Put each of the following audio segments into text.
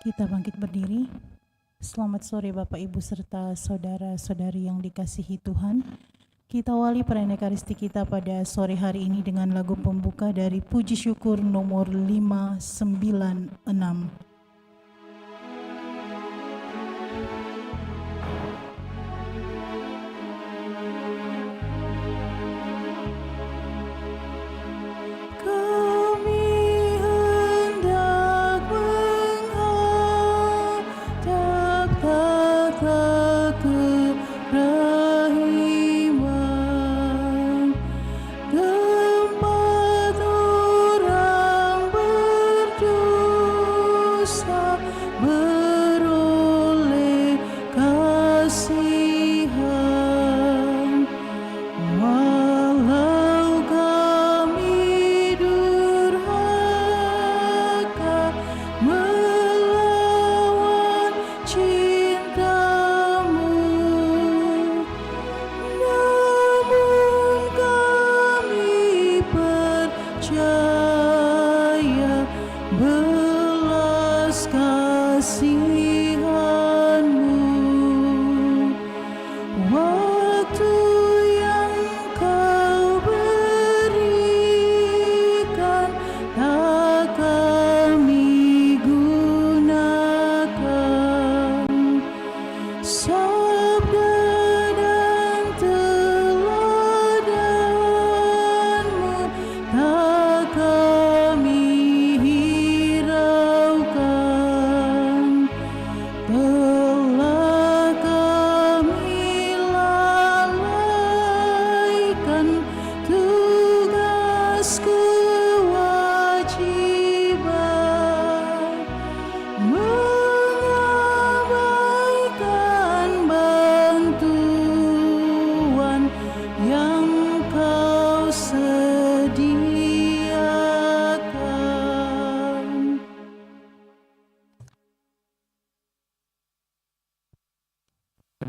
Kita bangkit berdiri. Selamat sore Bapak Ibu serta saudara-saudari yang dikasihi Tuhan. Kita awali perayaan Ekaristi kita pada sore hari ini dengan lagu pembuka dari Puji Syukur nomor 596.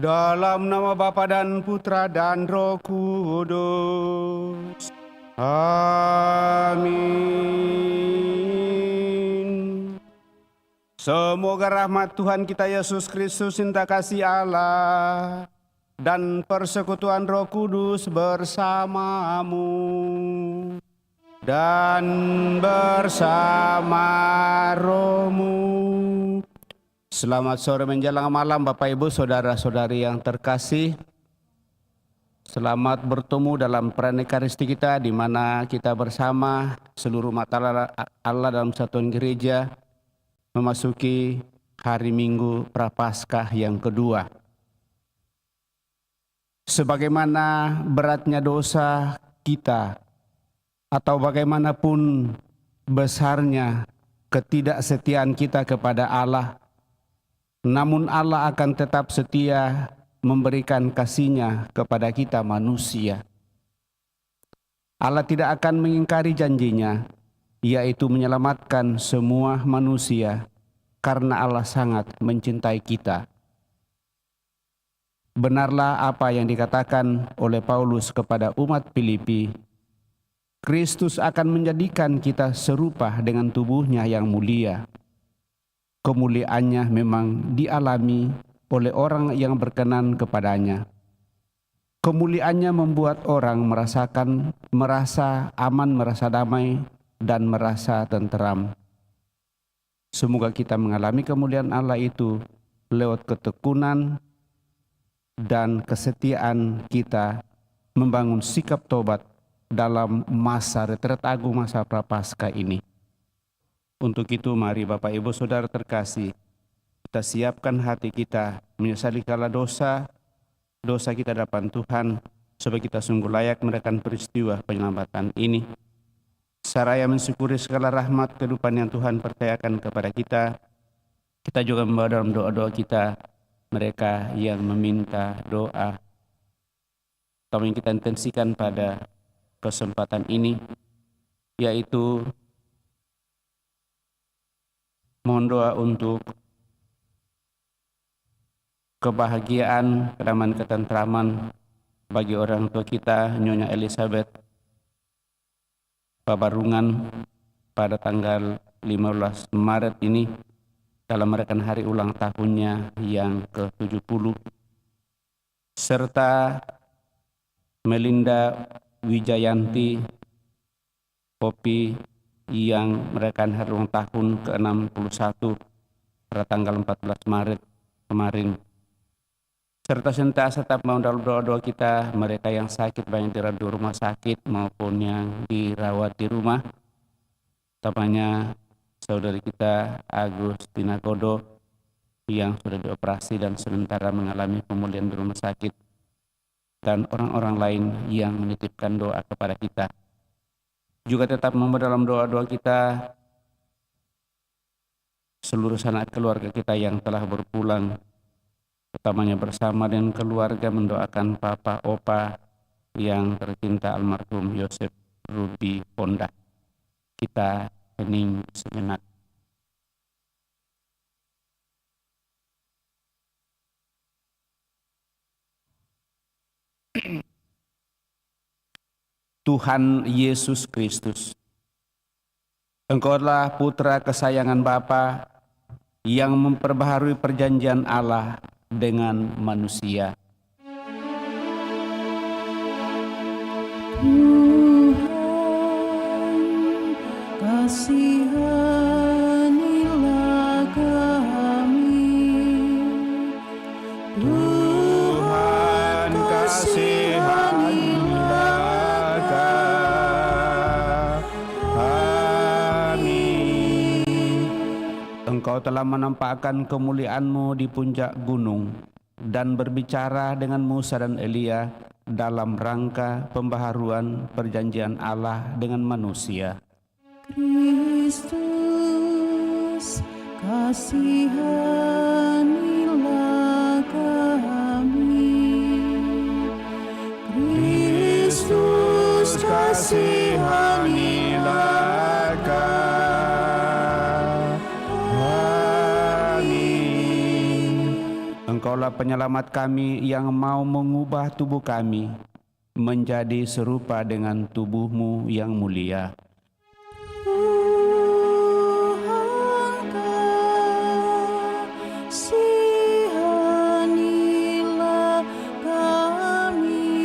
Dalam nama Bapa dan Putra dan Roh Kudus. Amin. Semoga rahmat Tuhan kita Yesus Kristus, cinta kasih Allah, dan persekutuan Roh Kudus bersamamu dan bersama rohmu. Selamat sore menjelang malam Bapak Ibu saudara-saudari yang terkasih. Selamat bertemu dalam perayaan Ekaristi kita, di mana kita bersama seluruh umat Allah dalam satuan gereja memasuki hari Minggu Prapaskah yang kedua. Sebagaimana beratnya dosa kita atau bagaimanapun besarnya ketidaksetiaan kita kepada Allah, namun Allah akan tetap setia memberikan kasih-Nya kepada kita manusia. Allah tidak akan mengingkari janji-Nya, yaitu menyelamatkan semua manusia, karena Allah sangat mencintai kita. Benarlah apa yang dikatakan oleh Paulus kepada umat Filipi, Kristus akan menjadikan kita serupa dengan tubuhnya yang mulia. Kemuliaannya memang dialami oleh orang yang berkenan kepadanya. Kemuliaannya membuat orang merasa aman, merasa damai, dan merasa tenteram. Semoga kita mengalami kemuliaan Allah itu lewat ketekunan dan kesetiaan kita membangun sikap tobat dalam masa retret agung, masa Prapaskah ini. Untuk itu mari Bapak Ibu Saudara terkasih, kita siapkan hati kita menyesali segala dosa kita depan Tuhan, supaya kita sungguh layak menekan peristiwa penyelamatan ini. Seraya mensyukuri segala rahmat kehidupan yang Tuhan percayakan kepada kita, kita juga membawa dalam doa-doa kita mereka yang meminta doa. Atau yang kita intensikan pada kesempatan ini, yaitu mohon doa untuk kebahagiaan, kedamaian, ketentraman bagi orang tua kita, Nyonya Elizabeth Pabarungan pada tanggal 15 Maret ini, dalam merayakan hari ulang tahunnya yang ke-70, serta Melinda Wijayanti Popi yang merayakan hari ulang tahun ke-61 pada tanggal 14 Maret kemarin. Serta senantiasa tetap mau dalam doa-doa kita, mereka yang sakit baik dirawat di rumah sakit maupun yang dirawat di rumah. Utamanya saudari kita Agustina Godo yang sudah dioperasi dan sementara mengalami pemulihan di rumah sakit, dan orang-orang lain yang menitipkan doa kepada kita. Juga tetap membawa dalam doa-doa kita seluruh sanak keluarga kita yang telah berpulang, utamanya bersama dengan keluarga mendoakan Papa Opa yang tercinta almarhum Yosef Ruby Ponda. Kita hening sejenak. Tuhan Yesus Kristus, Engkaulah putra kesayangan Bapa yang memperbaharui perjanjian Allah dengan manusia. Tuhan, kasihanilah kami. Tuhan, kasihanilah kami. Engkau telah menampakkan kemuliaan-Mu di puncak gunung dan berbicara dengan Musa dan Elia dalam rangka pembaharuan perjanjian Allah dengan manusia. Kristus, kasihanilah kami. Kristus, kasihanilah kami. Engkaulah penyelamat kami yang mau mengubah tubuh kami menjadi serupa dengan tubuh-Mu yang mulia. Tuhan, kasihanilah kami.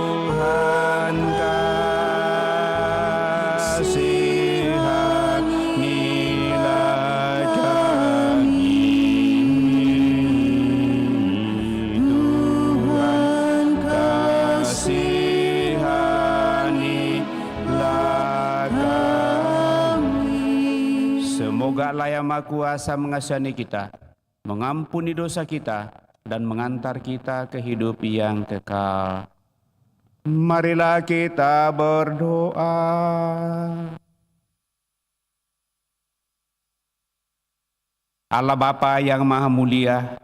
Tuhan, kasihanilah kami. Tuhan, kasihanilah kami. Semoga Allah yang Maha Kuasa mengasihani kita, mengampuni dosa kita, dan mengantar kita ke hidup yang kekal. Marilah kita berdoa. Allah Bapa yang Maha Mulia,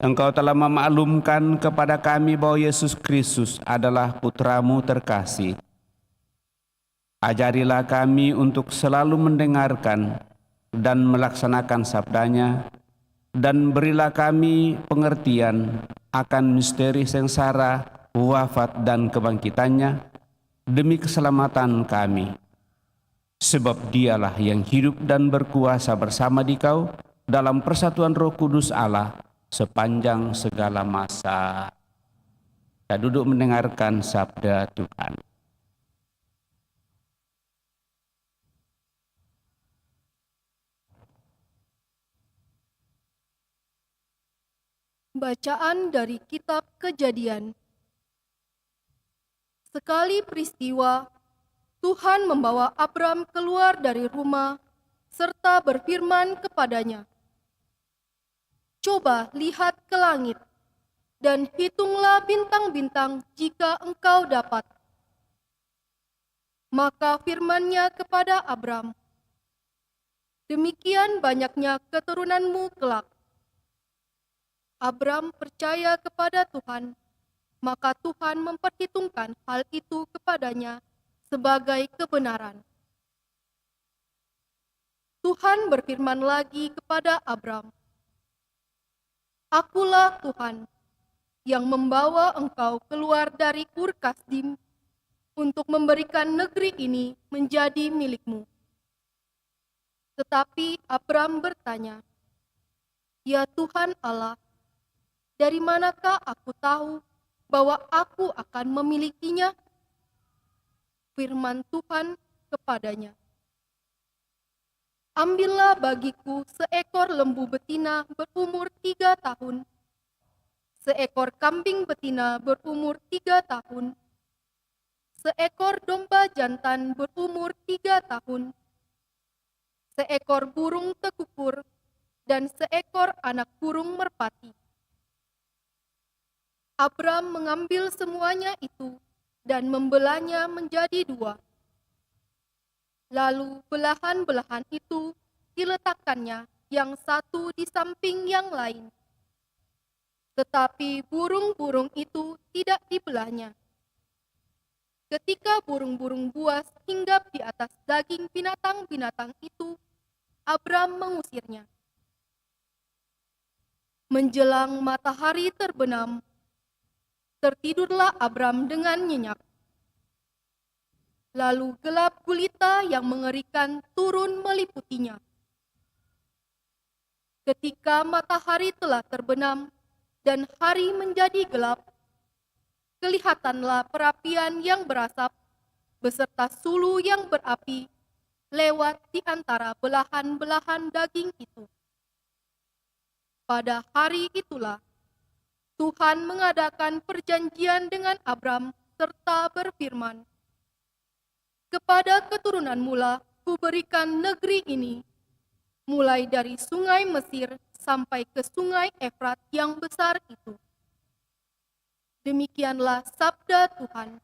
Engkau telah memaklumkan kepada kami bahwa Yesus Kristus adalah Putra-Mu terkasih. Ajarilah kami untuk selalu mendengarkan dan melaksanakan sabdanya, dan berilah kami pengertian akan misteri sengsara, wafat dan kebangkitannya demi keselamatan kami. Sebab Dialah yang hidup dan berkuasa bersama Dikau dalam persatuan Roh Kudus Allah sepanjang segala masa. Kita duduk mendengarkan sabda Tuhan. Bacaan dari Kitab Kejadian. Sekali peristiwa, Tuhan membawa Abram keluar dari rumah serta berfirman kepadanya, "Coba lihat ke langit dan hitunglah bintang-bintang jika engkau dapat." Maka firman-Nya kepada Abram, "Demikian banyaknya keturunanmu kelak." Abram percaya kepada Tuhan, maka Tuhan memperhitungkan hal itu kepadanya sebagai kebenaran. Tuhan berfirman lagi kepada Abram, "Akulah Tuhan yang membawa engkau keluar dari Ur Kasdim untuk memberikan negeri ini menjadi milikmu. Tetapi Abram bertanya, "Ya Tuhan Allah, dari manakah aku tahu bahwa aku akan memilikinya?" Firman Tuhan kepadanya, "Ambillah bagiku seekor lembu betina berumur 3 tahun, seekor kambing betina berumur 3 tahun, seekor domba jantan berumur 3 tahun, seekor burung tekukur, dan seekor anak burung merpati." Abram mengambil semuanya itu dan membelahnya menjadi 2. Lalu belahan-belahan itu diletakkannya yang satu di samping yang lain. Tetapi burung-burung itu tidak dibelahnya. Ketika burung-burung buas hinggap di atas daging binatang-binatang itu, Abram mengusirnya. Menjelang matahari terbenam, tertidurlah Abram dengan nyenyak. Lalu gelap gulita yang mengerikan turun meliputinya. Ketika matahari telah terbenam dan hari menjadi gelap, kelihatanlah perapian yang berasap beserta sulu yang berapi lewat di antara belahan-belahan daging itu. Pada hari itulah Tuhan mengadakan perjanjian dengan Abram serta berfirman, "Kepada keturunanmu lah kuberikan negeri ini, mulai dari sungai Mesir sampai ke sungai Efrat yang besar itu." Demikianlah sabda Tuhan.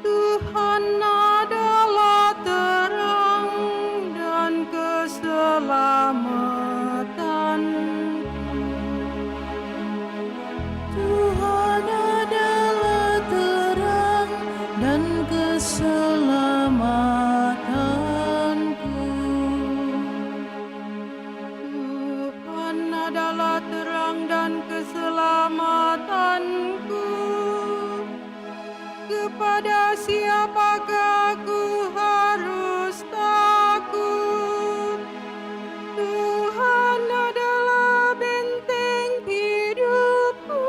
Tuhan adalah terang dan keselamatan. Tuhan adalah terang dan keselamatanku. Tuhan adalah terang dan keselamatanku. Kepada siapakah aku harus takut? Tuhan adalah benteng hidupku.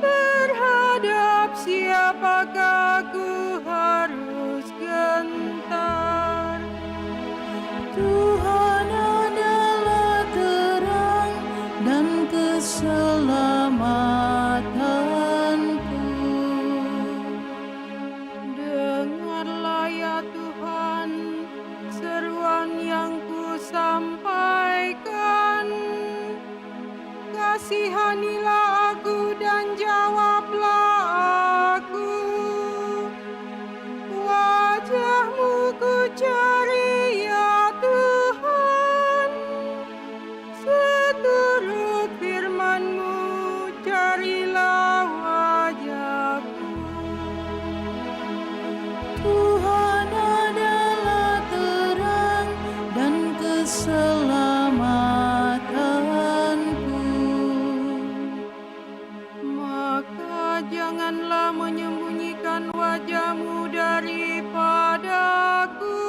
Terhadap siapakah aku harus gentar? Tuhan adalah terang dan keselamatanku. Dengarlah ya Tuhan seruan yang kusampaikan. Kasihanilah aku dan jawablah aku. Wajah-Mu ku cari ya Tuhan. Seturut firman-Mu carilah wajah-Ku. Tuhan adalah terang dan keselamatanku. Maka janganlah menyembunyikan wajah-Mu daripadaku.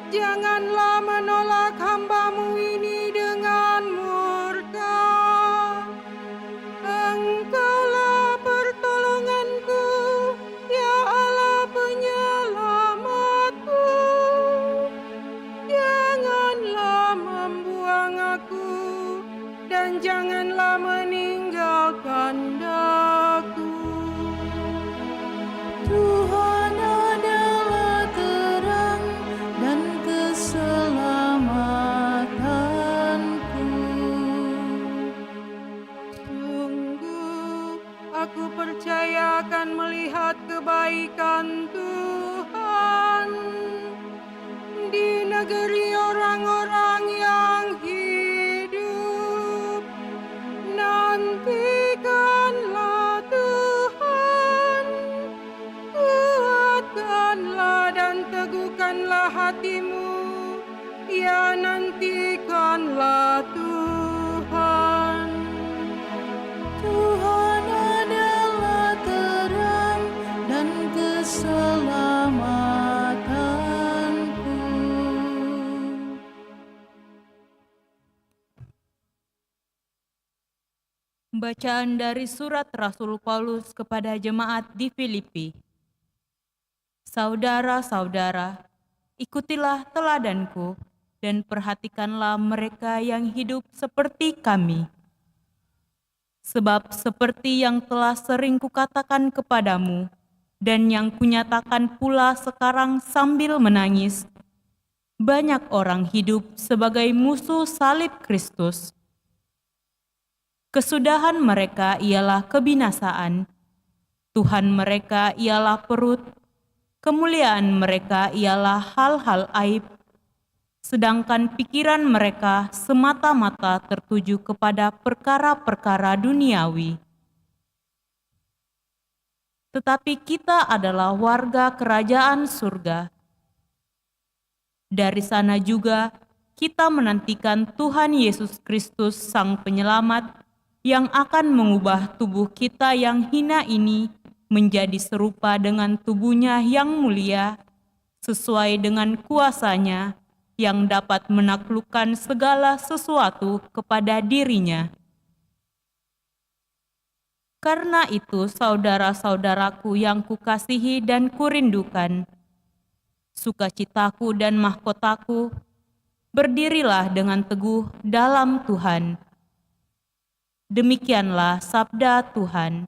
Janganlah menolak hamba-Mu ini dengan murka. Engkaulah pertolonganku, ya Allah penyelamatku. Janganlah membuang aku dan janganlah meninggalkan daku. Tuhan adalah terang dan keselamatanku. Sungguh aku percaya akan melihat kebaikan Tuhan di negeri orang-orang yang hidup. Nantikanlah Tuhan. hatimu, ya nantikanlah Tuhan. Tuhan adalah terang dan keselamatanku. Bacaan dari surat Rasul Paulus kepada jemaat di Filipi. Saudara-saudara, ikutilah teladanku dan perhatikanlah mereka yang hidup seperti kami. Sebab seperti yang telah sering kukatakan kepadamu dan yang kunyatakan pula sekarang sambil menangis, banyak orang hidup sebagai musuh salib Kristus. Kesudahan mereka ialah kebinasaan, Tuhan mereka ialah perut, kemuliaan mereka ialah hal-hal aib, sedangkan pikiran mereka semata-mata tertuju kepada perkara-perkara duniawi. Tetapi kita adalah warga kerajaan surga. Dari sana juga kita menantikan Tuhan Yesus Kristus Sang Penyelamat yang akan mengubah tubuh kita yang hina ini menjadi serupa dengan tubuhnya yang mulia, sesuai dengan kuasa-Nya yang dapat menaklukkan segala sesuatu kepada dirinya. Karena itu, saudara-saudaraku yang kukasihi dan kurindukan, sukacitaku dan mahkotaku, berdirilah dengan teguh dalam Tuhan. Demikianlah sabda Tuhan.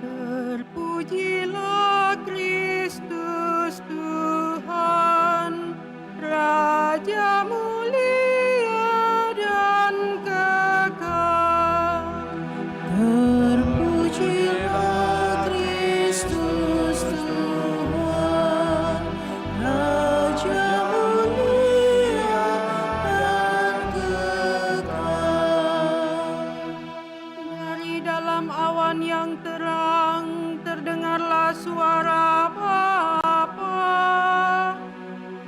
Terpujilah Kristus Tuhan, Raja mulia dan kekal. Terpujilah Kristus Tuhan, Raja mulia dan kekal. Dari dalam awan yang terang terdengarlah suara Bapa.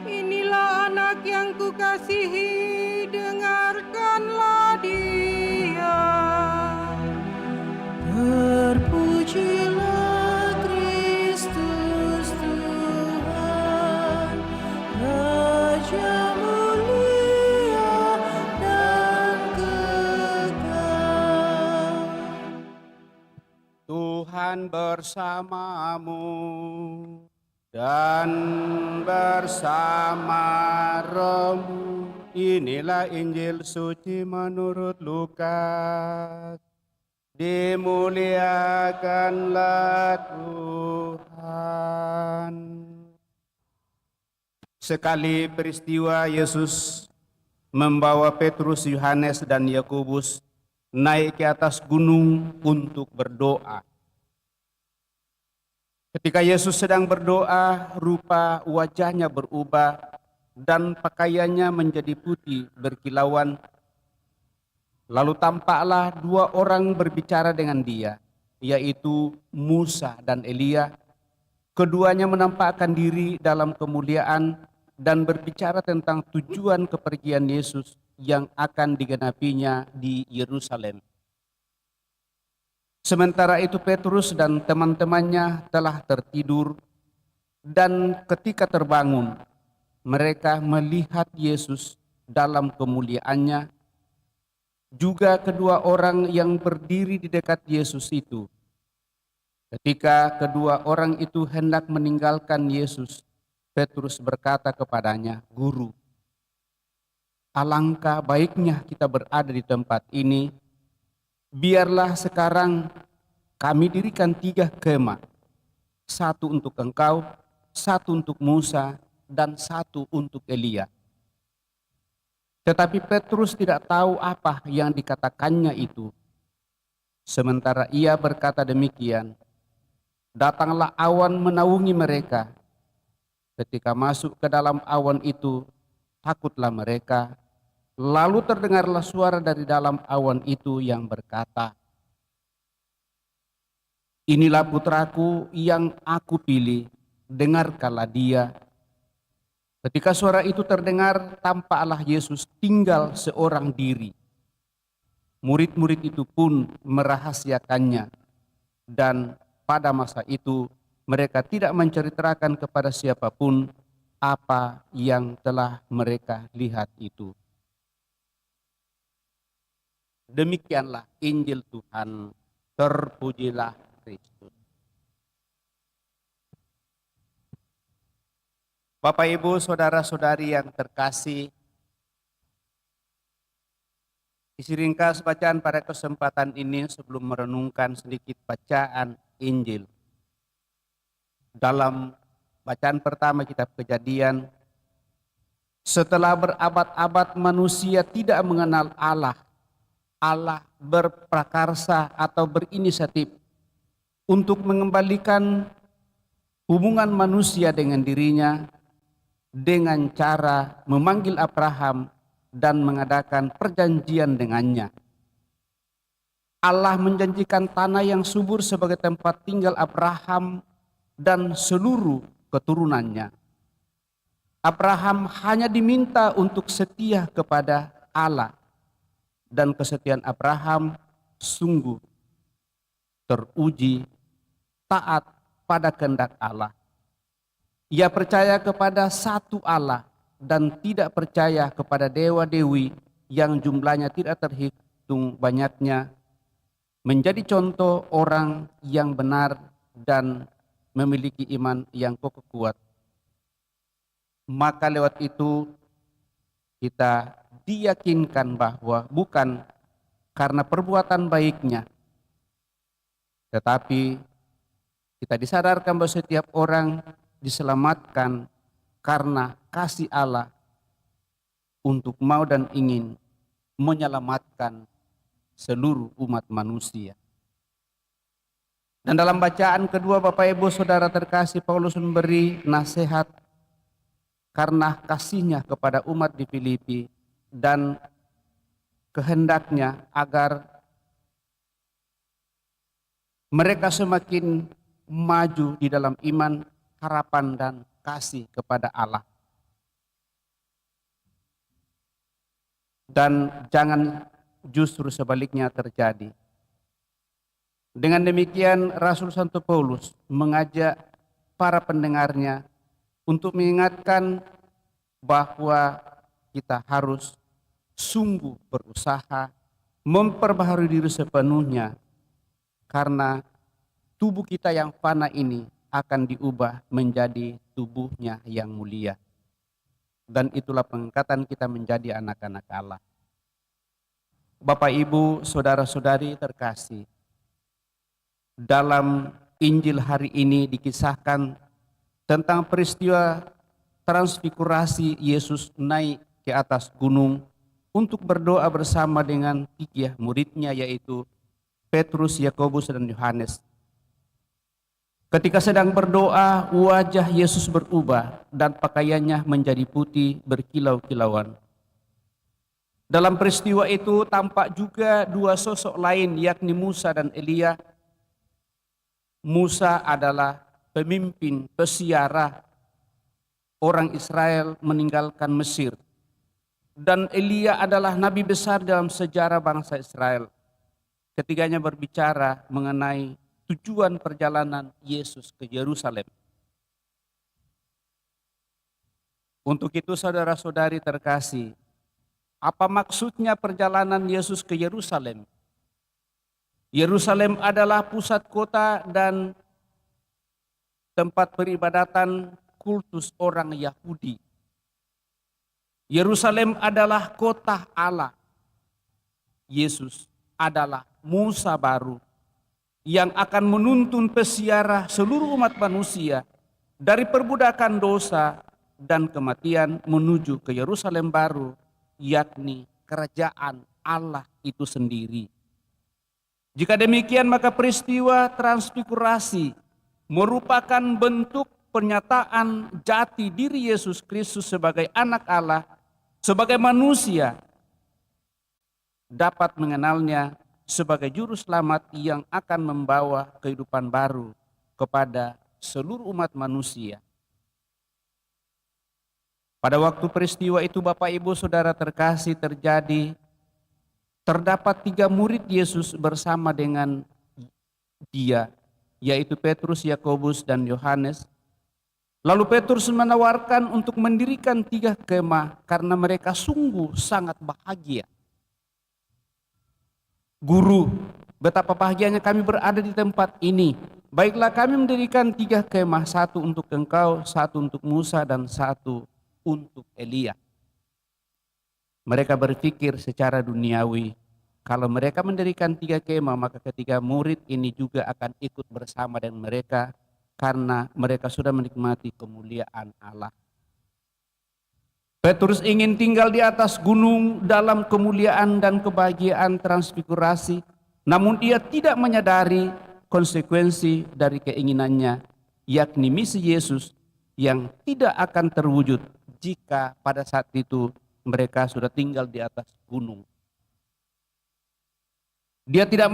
Inilah anak yang kukasihi, dengarkanlah dia. Terpujilah Kristus Tuhan, Raja mulia dan kekal. Tuhan bersamamu dan bersama rohmu. Inilah Injil suci menurut Lukas. Dimuliakanlah Tuhan. Sekali peristiwa Yesus membawa Petrus, Yohanes, dan Yakobus naik ke atas gunung untuk berdoa. Ketika Yesus sedang berdoa, rupa wajahnya berubah dan pakaiannya menjadi putih berkilauan. Lalu tampaklah dua orang berbicara dengan dia, yaitu Musa dan Elia. Keduanya menampakkan diri dalam kemuliaan dan berbicara tentang tujuan kepergian Yesus yang akan digenapinya di Yerusalem. Sementara itu Petrus dan teman-temannya telah tertidur, dan ketika terbangun, mereka melihat Yesus dalam kemuliaannya, juga kedua orang yang berdiri di dekat Yesus itu. Ketika kedua orang itu hendak meninggalkan Yesus, Petrus berkata kepadanya, "Guru, alangkah baiknya kita berada di tempat ini. Biarlah sekarang kami dirikan 3 kemah, 1 untuk engkau, 1 untuk Musa, dan 1 untuk Elia." Tetapi Petrus tidak tahu apa yang dikatakannya itu. Sementara ia berkata demikian, datanglah awan menaungi mereka. Ketika masuk ke dalam awan itu, takutlah mereka. Lalu terdengarlah suara dari dalam awan itu yang berkata, "Inilah putraku yang aku pilih, dengarkanlah dia." Ketika suara itu terdengar, tampaklah Yesus tinggal seorang diri. Murid-murid itu pun merahasiakannya, dan pada masa itu mereka tidak menceritakan kepada siapapun apa yang telah mereka lihat itu. Demikianlah Injil Tuhan. Terpujilah Kristus. Bapak, Ibu, saudara-saudari yang terkasih, isi ringkas bacaan pada kesempatan ini sebelum merenungkan sedikit bacaan Injil. Dalam bacaan pertama kitab Kejadian, setelah berabad-abad manusia tidak mengenal Allah, Allah berprakarsa atau berinisiatif untuk mengembalikan hubungan manusia dengan dirinya dengan cara memanggil Abraham dan mengadakan perjanjian dengannya. Allah menjanjikan tanah yang subur sebagai tempat tinggal Abraham dan seluruh keturunannya. Abraham hanya diminta untuk setia kepada Allah, dan kesetiaan Abraham sungguh teruji taat pada kehendak Allah. Ia percaya kepada satu Allah dan tidak percaya kepada dewa-dewi yang jumlahnya tidak terhitung banyaknya, menjadi contoh orang yang benar dan memiliki iman yang kokoh kuat. Maka lewat itu kita diyakinkan bahwa bukan karena perbuatan baiknya, tetapi kita disadarkan bahwa setiap orang diselamatkan karena kasih Allah untuk mau dan ingin menyelamatkan seluruh umat manusia. Dan dalam bacaan kedua, Bapak Ibu Saudara terkasih, Paulus memberi nasihat karena kasihnya kepada umat di Filipi dan kehendaknya agar mereka semakin maju di dalam iman, harapan, dan kasih kepada Allah. Dan jangan justru sebaliknya terjadi. Dengan demikian Rasul Santo Paulus mengajak para pendengarnya untuk mengingatkan bahwa kita harus sungguh berusaha memperbaharui diri sepenuhnya, karena tubuh kita yang fana ini akan diubah menjadi tubuhnya yang mulia. Dan itulah pengangkatan kita menjadi anak-anak Allah. Bapak, Ibu, saudara-saudari terkasih, dalam Injil hari ini dikisahkan tentang peristiwa transfigurasi Yesus naik ke atas gunung untuk berdoa bersama dengan tiga muridnya, yaitu Petrus, Yakobus, dan Yohanes. Ketika sedang berdoa, wajah Yesus berubah dan pakaiannya menjadi putih berkilau-kilauan. Dalam peristiwa itu tampak juga dua sosok lain, yakni Musa dan Elia. Musa adalah pemimpin pesiarah orang Israel meninggalkan Mesir, dan Elia adalah nabi besar dalam sejarah bangsa Israel. Ketiganya berbicara mengenai tujuan perjalanan Yesus ke Yerusalem. Untuk itu, saudara-saudari terkasih, apa maksudnya perjalanan Yesus ke Yerusalem? Yerusalem adalah pusat kota dan tempat peribadatan kultus orang Yahudi. Yerusalem adalah kota Allah. Yesus adalah Musa baru yang akan menuntun pesiarah seluruh umat manusia dari perbudakan dosa dan kematian menuju ke Yerusalem baru, yakni kerajaan Allah itu sendiri. Jika demikian, maka peristiwa transfigurasi merupakan bentuk pernyataan jati diri Yesus Kristus sebagai anak Allah, sebagai manusia, dapat mengenalnya sebagai juru selamat yang akan membawa kehidupan baru kepada seluruh umat manusia. Pada waktu peristiwa itu Bapak Ibu Saudara terkasih terjadi, terdapat 3 murid Yesus bersama dengan dia, yaitu Petrus, Yakobus, dan Yohanes. Lalu Petrus menawarkan untuk mendirikan 3 kemah karena mereka sungguh sangat bahagia. Guru, betapa bahagianya kami berada di tempat ini. Baiklah kami mendirikan 3 kemah, 1 untuk engkau, 1 untuk Musa, dan 1 untuk Elia. Mereka berpikir secara duniawi, kalau mereka mendirikan 3 kemah, maka ketiga murid ini juga akan ikut bersama dengan mereka karena mereka sudah menikmati kemuliaan Allah. Petrus ingin tinggal di atas gunung dalam kemuliaan dan kebahagiaan transfigurasi, namun dia tidak menyadari konsekuensi dari keinginannya, yakni misi Yesus yang tidak akan terwujud jika pada saat itu mereka sudah tinggal di atas gunung. Dia tidak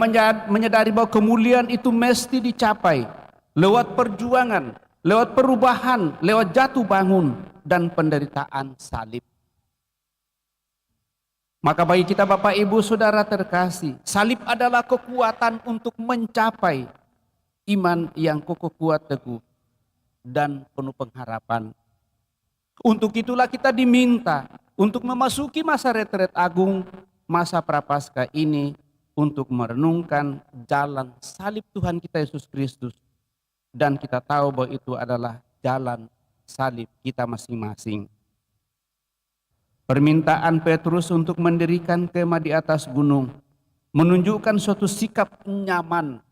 menyadari bahwa kemuliaan itu mesti dicapai lewat perjuangan, lewat perubahan, lewat jatuh bangun dan penderitaan salib. Maka bagi kita Bapak Ibu Saudara terkasih, salib adalah kekuatan untuk mencapai iman yang kokoh kuat teguh dan penuh pengharapan. Untuk itulah kita diminta untuk memasuki masa retret agung, masa prapaskah ini, untuk merenungkan jalan salib Tuhan kita Yesus Kristus. Dan kita tahu bahwa itu adalah jalan salib kita masing-masing. Permintaan Petrus untuk mendirikan kemah di atas gunung menunjukkan suatu sikap nyaman.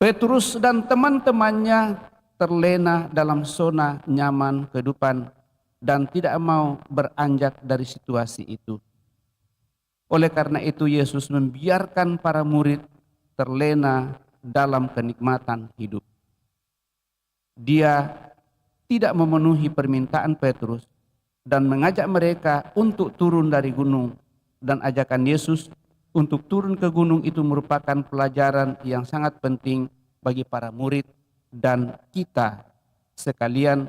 Petrus dan teman-temannya terlena dalam zona nyaman kehidupan dan tidak mau beranjak dari situasi itu. Oleh karena itu Yesus membiarkan para murid terlena dalam kenikmatan hidup. Dia tidak memenuhi permintaan Petrus dan mengajak mereka untuk turun dari gunung, dan ajakan Yesus untuk turun ke gunung itu merupakan pelajaran yang sangat penting bagi para murid dan kita sekalian,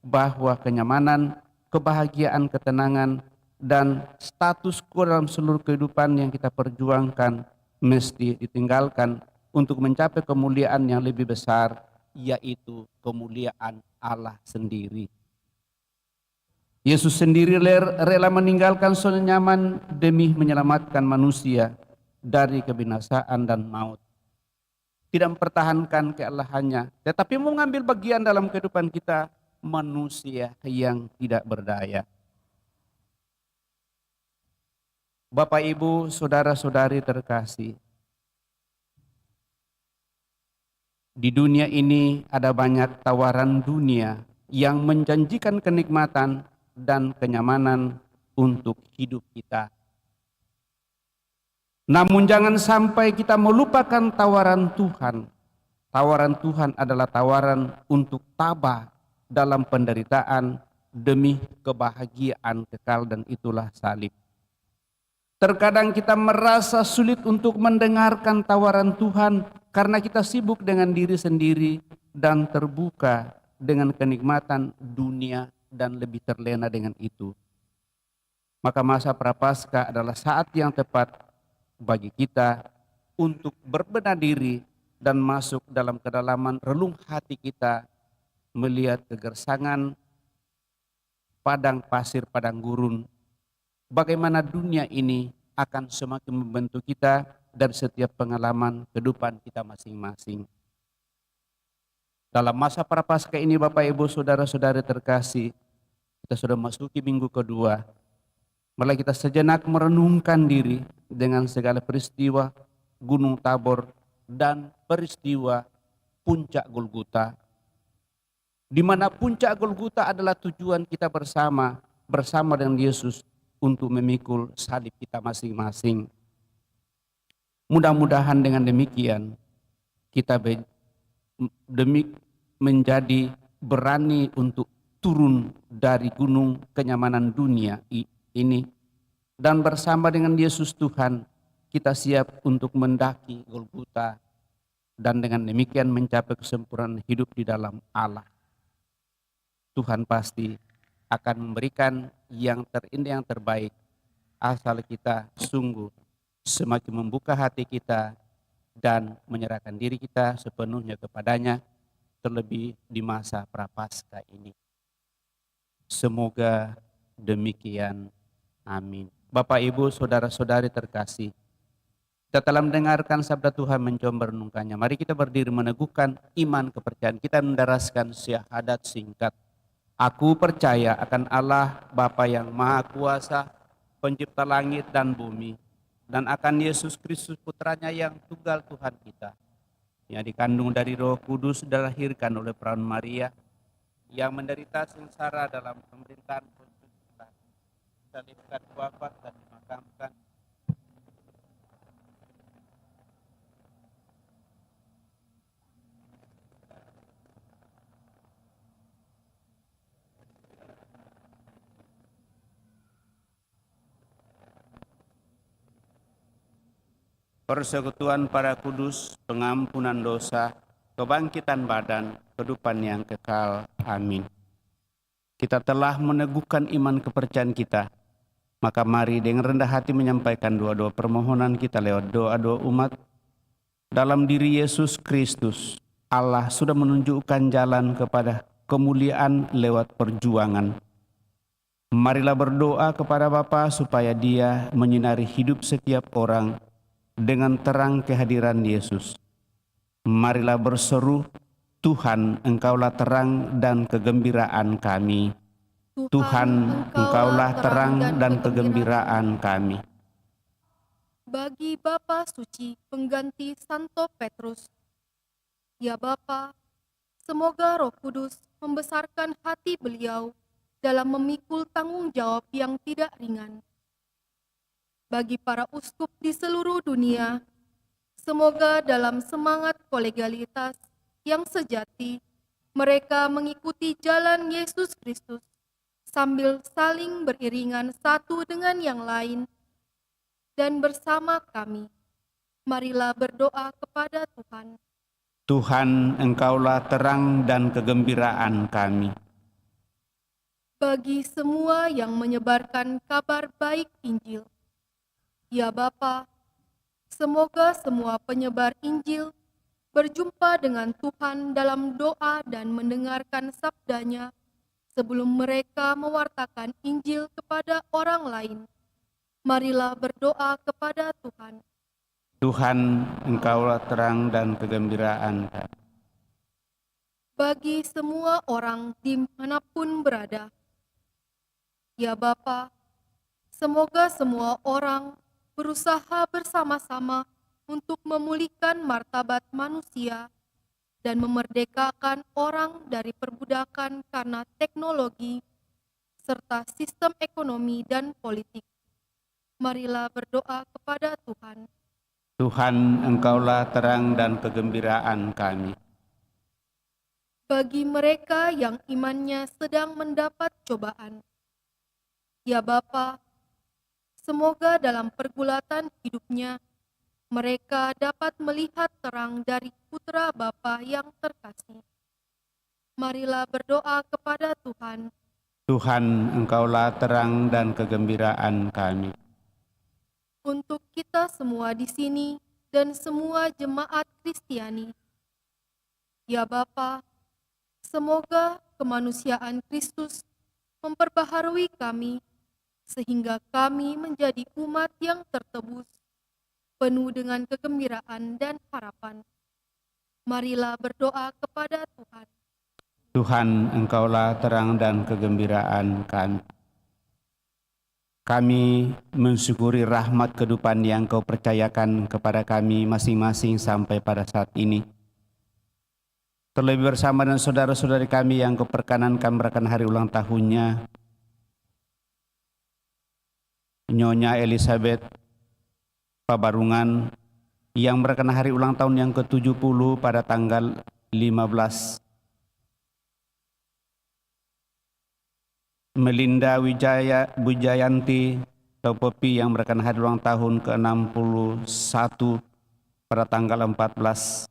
bahwa kenyamanan, kebahagiaan, ketenangan, dan status quo dalam seluruh kehidupan yang kita perjuangkan mesti ditinggalkan untuk mencapai kemuliaan yang lebih besar, yaitu kemuliaan Allah sendiri. Yesus sendiri rela meninggalkan zona nyaman demi menyelamatkan manusia dari kebinasaan dan maut. Tidak mempertahankan kealahannya, tetapi mengambil bagian dalam kehidupan kita manusia yang tidak berdaya. Bapak, Ibu, saudara-saudari terkasih, di dunia ini ada banyak tawaran dunia yang menjanjikan kenikmatan dan kenyamanan untuk hidup kita. Namun jangan sampai kita melupakan tawaran Tuhan. Tawaran Tuhan adalah tawaran untuk tabah dalam penderitaan demi kebahagiaan kekal, dan itulah salib. Terkadang kita merasa sulit untuk mendengarkan tawaran Tuhan karena kita sibuk dengan diri sendiri dan terbuka dengan kenikmatan dunia dan lebih terlena dengan itu. Maka masa prapaskah adalah saat yang tepat bagi kita untuk berbenah diri dan masuk dalam kedalaman relung hati kita, melihat kegersangan padang pasir, padang gurun, bagaimana dunia ini akan semakin membentuk kita dari setiap pengalaman kehidupan kita masing-masing. Dalam masa prapaskah ini Bapak, Ibu, saudara-saudari terkasih, kita sudah masuki minggu kedua. Mulai kita sejenak merenungkan diri dengan segala peristiwa Gunung Tabor dan peristiwa Puncak Golgota, di mana Puncak Golgota adalah tujuan kita bersama dengan Yesus untuk memikul salib kita masing-masing. Mudah-mudahan dengan demikian kita menjadi berani untuk turun dari gunung kenyamanan dunia ini, dan bersama dengan Yesus Tuhan kita siap untuk mendaki Golgota, dan dengan demikian mencapai kesempurnaan hidup di dalam Allah. Tuhan pasti akan memberikan yang terindah, yang terbaik, asal kita sungguh semakin membuka hati kita dan menyerahkan diri kita sepenuhnya kepadanya, terlebih di masa Prapaskah ini. Semoga demikian. Amin. Bapak, Ibu, saudara-saudari terkasih, kita telah mendengarkan sabda Tuhan, mencoba merenungkannya. Mari kita berdiri meneguhkan iman kepercayaan kita, mendaraskan syahadat singkat. Aku percaya akan Allah Bapa yang Maha Kuasa, pencipta langit dan bumi, dan akan Yesus Kristus putranya yang tunggal Tuhan kita, yang dikandung dari Roh Kudus, dilahirkan oleh perawan Maria, yang menderita sengsara dalam pemerintahan Pontius Pilatus, disalibkan, wafat dan dimakamkan, persekutuan para kudus, pengampunan dosa, kebangkitan badan, kehidupan yang kekal. Amin. Kita telah meneguhkan iman kepercayaan kita, maka mari dengan rendah hati menyampaikan doa-doa permohonan kita lewat doa-doa umat. Dalam diri Yesus Kristus, Allah sudah menunjukkan jalan kepada kemuliaan lewat perjuangan. Marilah berdoa kepada Bapa supaya Dia menyinari hidup setiap orang dengan terang kehadiran Yesus. Marilah berseru, Tuhan, Engkaulah terang dan kegembiraan kami. Tuhan, Engkaulah terang dan kegembiraan kami. Bagi Bapa Suci pengganti Santo Petrus, ya Bapa, semoga Roh Kudus membesarkan hati beliau dalam memikul tanggung jawab yang tidak ringan. Bagi para uskup di seluruh dunia, semoga dalam semangat kolegialitas yang sejati, mereka mengikuti jalan Yesus Kristus sambil saling beriringan satu dengan yang lain. Dan bersama kami, marilah berdoa kepada Tuhan. Tuhan, Engkaulah terang dan kegembiraan kami. Bagi semua yang menyebarkan kabar baik Injil, ya Bapa, semoga semua penyebar Injil berjumpa dengan Tuhan dalam doa dan mendengarkan sabdanya sebelum mereka mewartakan Injil kepada orang lain. Marilah berdoa kepada Tuhan. Tuhan, Engkaulah terang dan kegembiraan kami. Bagi semua orang dimanapun berada, ya Bapa, semoga semua orang berusaha bersama-sama untuk memulihkan martabat manusia dan memerdekakan orang dari perbudakan karena teknologi serta sistem ekonomi dan politik. Marilah berdoa kepada Tuhan. Tuhan, Engkaulah terang dan kegembiraan kami. Bagi mereka yang imannya sedang mendapat cobaan, ya Bapa, semoga dalam pergulatan hidupnya mereka dapat melihat terang dari Putra Bapa yang terkasih. Marilah berdoa kepada Tuhan. Tuhan, Engkaulah terang dan kegembiraan kami. Untuk kita semua di sini dan semua jemaat Kristiani, ya Bapa, semoga kemanusiaan Kristus memperbaharui kami sehingga kami menjadi umat yang tertebus, penuh dengan kegembiraan dan harapan. Marilah berdoa kepada Tuhan. Tuhan, Engkaulah terang dan kegembiraan kami. Kami mensyukuri rahmat kehidupan yang Kau percayakan kepada kami masing-masing sampai pada saat ini. Terlebih bersama dengan saudara-saudari kami yang Kau perkenankan merayakan hari ulang tahunnya, Nyonya Elizabeth Pabarungan, yang merayakan hari ulang tahun yang ke-70 pada tanggal 15 Melinda Bujayanti atau Popi yang merayakan hari ulang tahun ke-61 pada tanggal 14.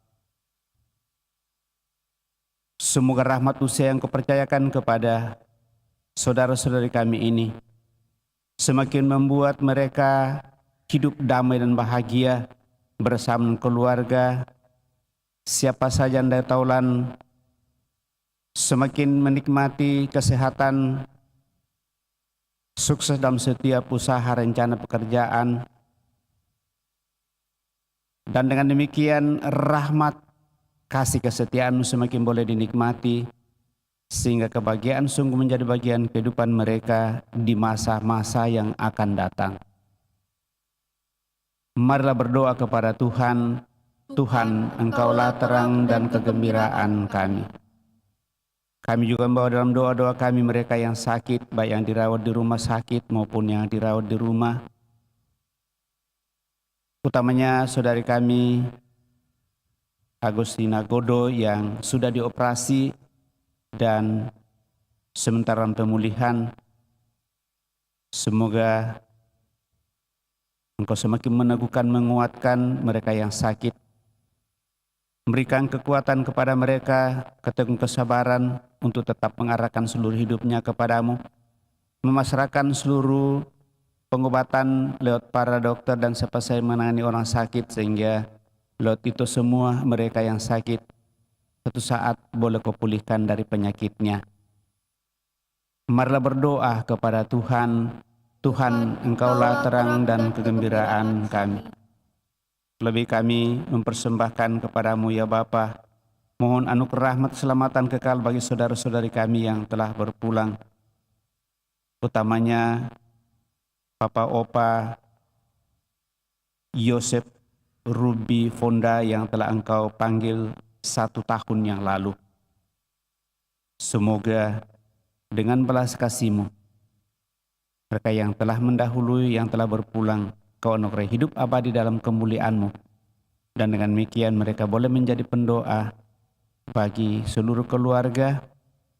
Semoga rahmat usia yang kupercayakan kepada saudara-saudari kami ini semakin membuat mereka hidup damai dan bahagia bersama keluarga. Siapa saja yang taulan semakin menikmati kesehatan, sukses dalam setiap usaha rencana pekerjaan, dan dengan demikian rahmat kasih kesetiaan semakin boleh dinikmati sehingga kebahagiaan sungguh menjadi bagian kehidupan mereka di masa-masa yang akan datang. Marilah berdoa kepada Tuhan. Tuhan, Engkaulah terang dan kegembiraan kami. Kami juga membawa dalam doa-doa kami mereka yang sakit, baik yang dirawat di rumah sakit maupun yang dirawat di rumah. Utamanya saudari kami Agustina Godo yang sudah dioperasi dan sementara pemulihan. Semoga Engkau semakin meneguhkan, menguatkan mereka yang sakit. Berikan kekuatan kepada mereka, keteguhan kesabaran untuk tetap mengarahkan seluruh hidupnya kepadamu, memasrahkan seluruh pengobatan lewat para dokter dan siapa saya menangani orang sakit, sehingga lewat itu semua mereka yang sakit satu saat boleh kau pulihkan dari penyakitnya. Marilah berdoa kepada Tuhan. Tuhan, Engkaulah terang dan kegembiraan kami. Lebih kami mempersembahkan kepadamu ya Bapa, mohon anugerah rahmat keselamatan kekal bagi saudara-saudari kami yang telah berpulang. Utamanya Papa Opa Yosef Ruby Fonda yang telah Engkau panggil 1 tahun yang lalu. Semoga dengan belas kasih-Mu, mereka yang telah mendahului, yang telah berpulang, Kau anugerah hidup abadi dalam kemuliaan-Mu. Dan dengan demikian mereka boleh menjadi pendoa bagi seluruh keluarga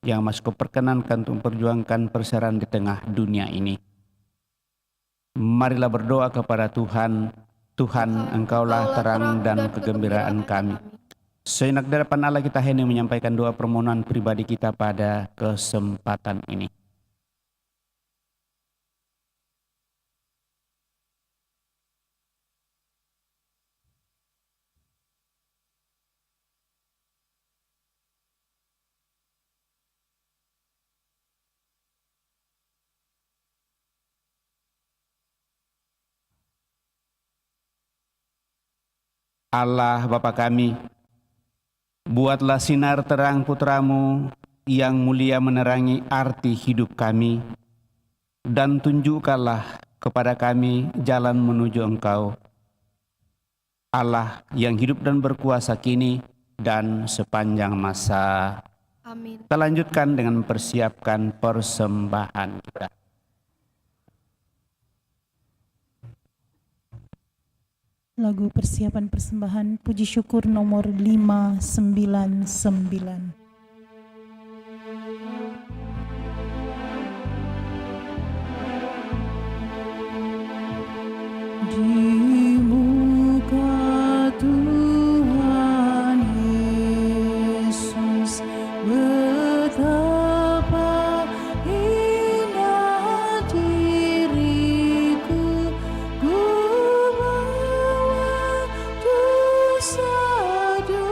yang masih Kau perkenankan untuk memperjuangkan perseran di tengah dunia ini. Marilah berdoa kepada Tuhan. Tuhan, Engkaulah terang dan kegembiraan kami. Sejenak di hadapan Allah kita hendak menyampaikan doa permohonan pribadi kita pada kesempatan ini. Allah Bapa kami, buatlah sinar terang putra-Mu yang mulia menerangi arti hidup kami, dan tunjukkanlah kepada kami jalan menuju Engkau. Allah yang hidup dan berkuasa kini dan sepanjang masa. Amin. Kita lanjutkan dengan mempersiapkan persembahan kita. Lagu persiapan persembahan puji syukur nomor 599. Di muka Tuhan Yesus betapa indah diriku, ku bawa dosa-dosaku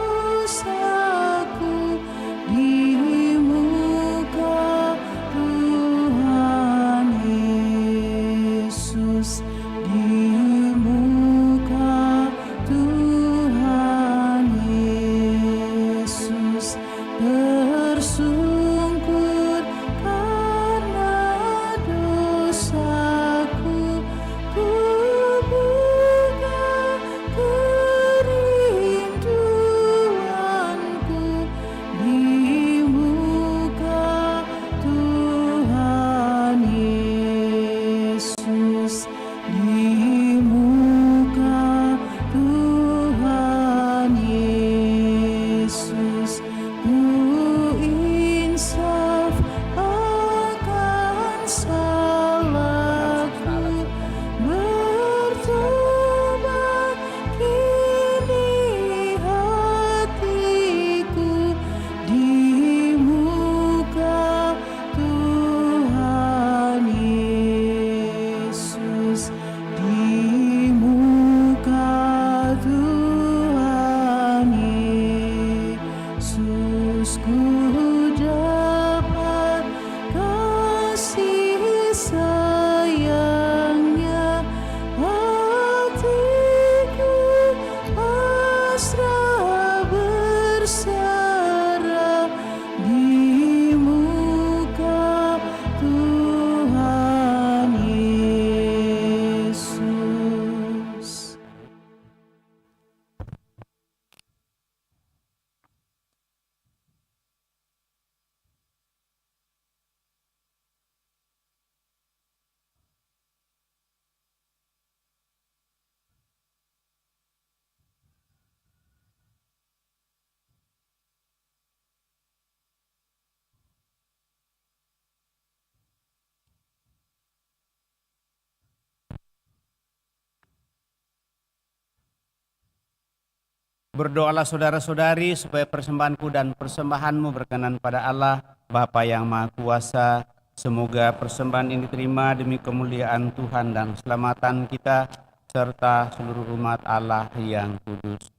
Berdoalah saudara-saudari supaya persembahanku dan persembahanmu berkenan pada Allah, Bapa yang Maha Kuasa. Semoga persembahan ini diterima demi kemuliaan Tuhan dan keselamatan kita, serta seluruh umat Allah yang kudus.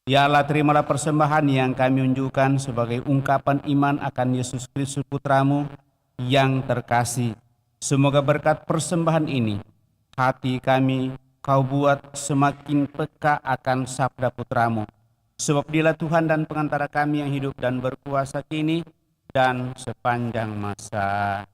Ya Allah, terimalah persembahan yang kami unjukkan sebagai ungkapan iman akan Yesus Kristus Putramu yang terkasih. Semoga berkat persembahan ini, hati kami Kau buat semakin peka akan sabda Putramu. Sebab Dialah Tuhan dan pengantara kami yang hidup dan berkuasa kini dan sepanjang masa.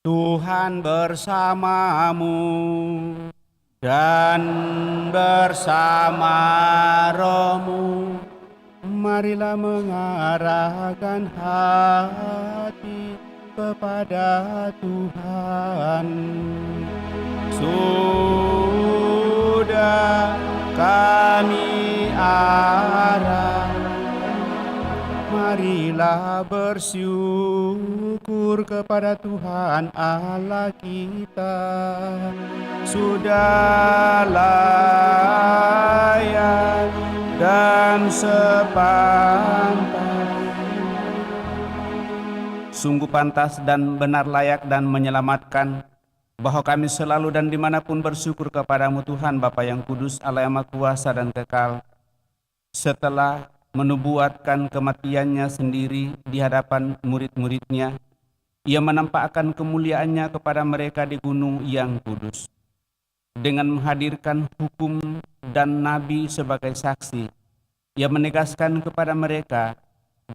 Tuhan bersamamu dan bersama rohmu. Marilah mengarahkan hati kepada Tuhan. Sudah kami arah, marilah bersyukur kepada Tuhan Allah kita. Sudah layak dan sepantas, sungguh pantas dan benar, layak dan menyelamatkan, bahwa kami selalu dan dimanapun bersyukur kepadamu Tuhan Bapa yang kudus, Allah yang Maha Kuasa dan kekal. Setelah menubuatkan kematiannya sendiri di hadapan murid-muridnya, ia menampakkan kemuliaannya kepada mereka di gunung yang kudus. Dengan menghadirkan hukum dan nabi sebagai saksi, ia menegaskan kepada mereka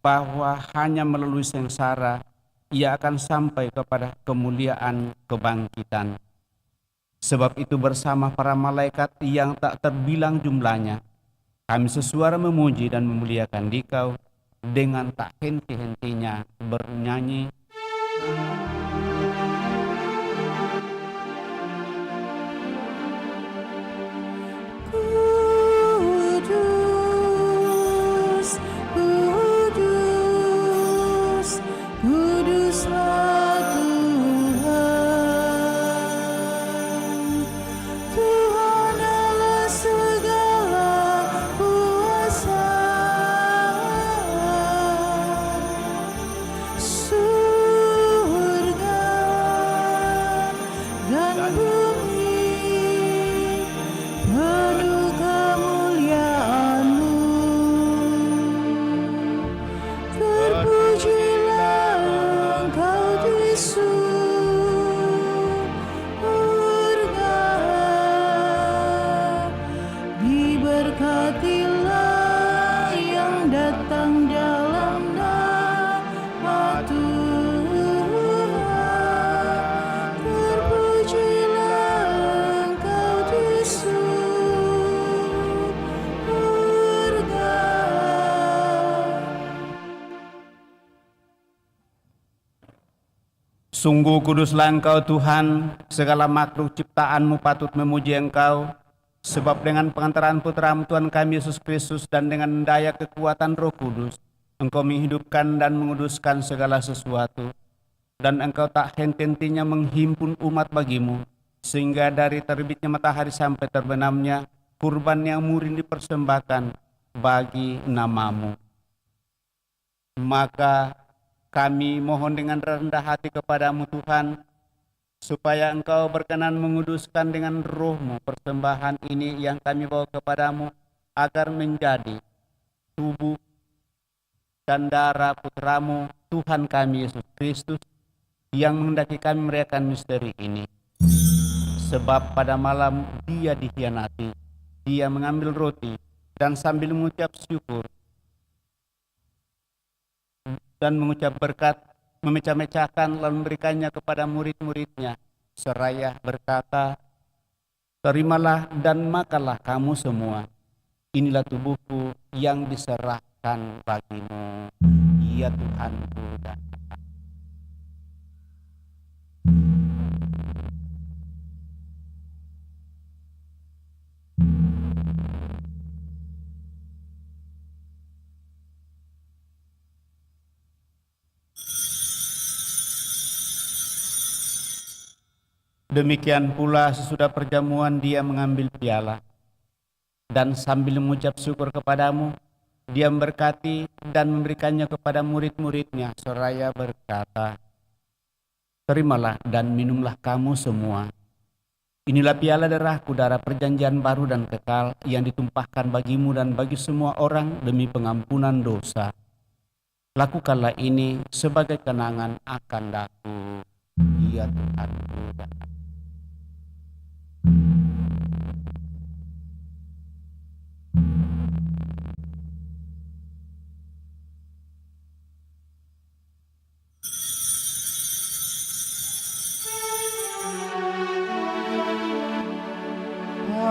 bahwa hanya melalui sengsara ia akan sampai kepada kemuliaan kebangkitan. Sebab itu bersama para malaikat yang tak terbilang jumlahnya, kami sesuara memuji dan memuliakan Dikau dengan tak henti-hentinya bernyanyi. Kudus, kudus, kuduslah Tuhan. Tuhan Allah segala kuasa. Surga dan bumi penuh kemuliaan-Mu. Terpujilah Engkau di surga, diberkatilah yang datang dalam nama Tuhan. Terpujilah Engkau di surga. Sungguh kuduslah Engkau Tuhan, segala makhluk ciptaan-Mu patut memuji Engkau, sebab dengan pengantaran Putra-Mu Tuhan kami Yesus Kristus dan dengan daya kekuatan Roh Kudus, Engkau menghidupkan dan menguduskan segala sesuatu, dan Engkau tak henti-hentinya menghimpun umat bagimu, sehingga dari terbitnya matahari sampai terbenamnya, kurban yang murni dipersembahkan bagi nama-Mu. Maka kami mohon dengan rendah hati kepadamu Tuhan, supaya Engkau berkenan menguduskan dengan Roh-Mu persembahan ini yang kami bawa kepadamu, agar menjadi tubuh dan darah Putra-Mu Tuhan kami Yesus Kristus, yang menghendaki kami merayakan misteri ini. Sebab pada malam Dia dikhianati, Dia mengambil roti dan sambil mengucap syukur dan mengucap berkat, memecah-mecahkan lalu memberikannya kepada murid-muridnya, seraya berkata, "Terimalah dan makanlah kamu semua. Inilah tubuhku yang diserahkan bagimu." Ya Tuhanku dan Demikian pula sesudah perjamuan dia mengambil piala, dan sambil mengucap syukur kepadamu, dia memberkati dan memberikannya kepada murid-muridnya, seraya berkata, "Terimalah dan minumlah kamu semua. Inilah piala darahku, darah perjanjian baru dan kekal, yang ditumpahkan bagimu dan bagi semua orang demi pengampunan dosa. Lakukanlah ini sebagai kenangan akan aku." Ya Tuhan.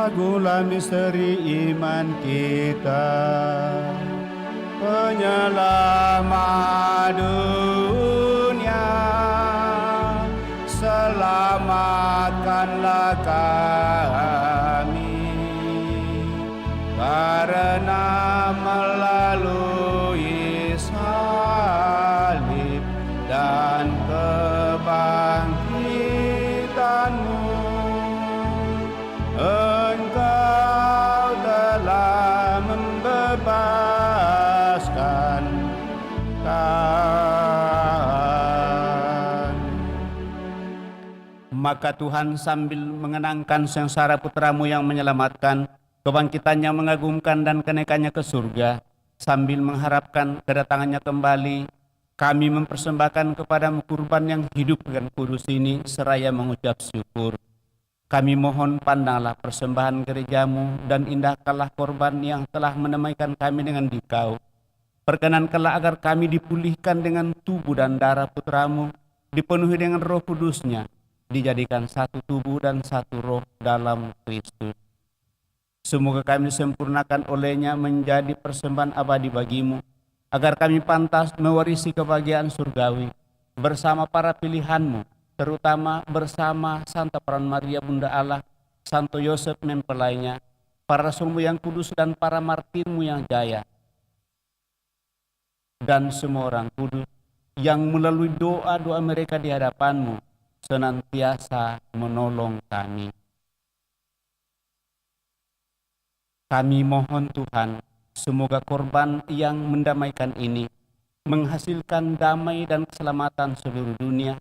Agulah misteri iman kita, penyelamat dunia, selamatkanlah kami, karena melalui salib dan kebangkitanmu, Engkau telah membebaskan kami. Maka Tuhan sambil mengenangkan sengsara putramu yang menyelamatkan, kebangkitannya mengagumkan dan kenaikannya ke surga, sambil mengharapkan kedatangannya kembali, kami mempersembahkan kepadamu kurban yang hidup dan kudus ini, seraya mengucap syukur. Kami mohon pandanglah persembahan gerejamu dan indahkanlah korban yang telah menamaikan kami dengan dikau. Perkenankanlah agar kami dipulihkan dengan tubuh dan darah putramu, dipenuhi dengan Roh Kudusnya, dijadikan satu tubuh dan satu roh dalam Kristus. Semoga kami disempurnakan olehnya menjadi persembahan abadi bagimu, agar kami pantas mewarisi kebahagiaan surgawi bersama para pilihanmu, terutama bersama Santa Peran Maria Bunda Allah, Santo Yosef mempelainya, para rasulmu yang kudus dan para martirmu yang jaya, dan semua orang kudus yang melalui doa-doa mereka di hadapanmu senantiasa menolong kami. Kami mohon Tuhan, semoga korban yang mendamaikan ini menghasilkan damai dan keselamatan seluruh dunia.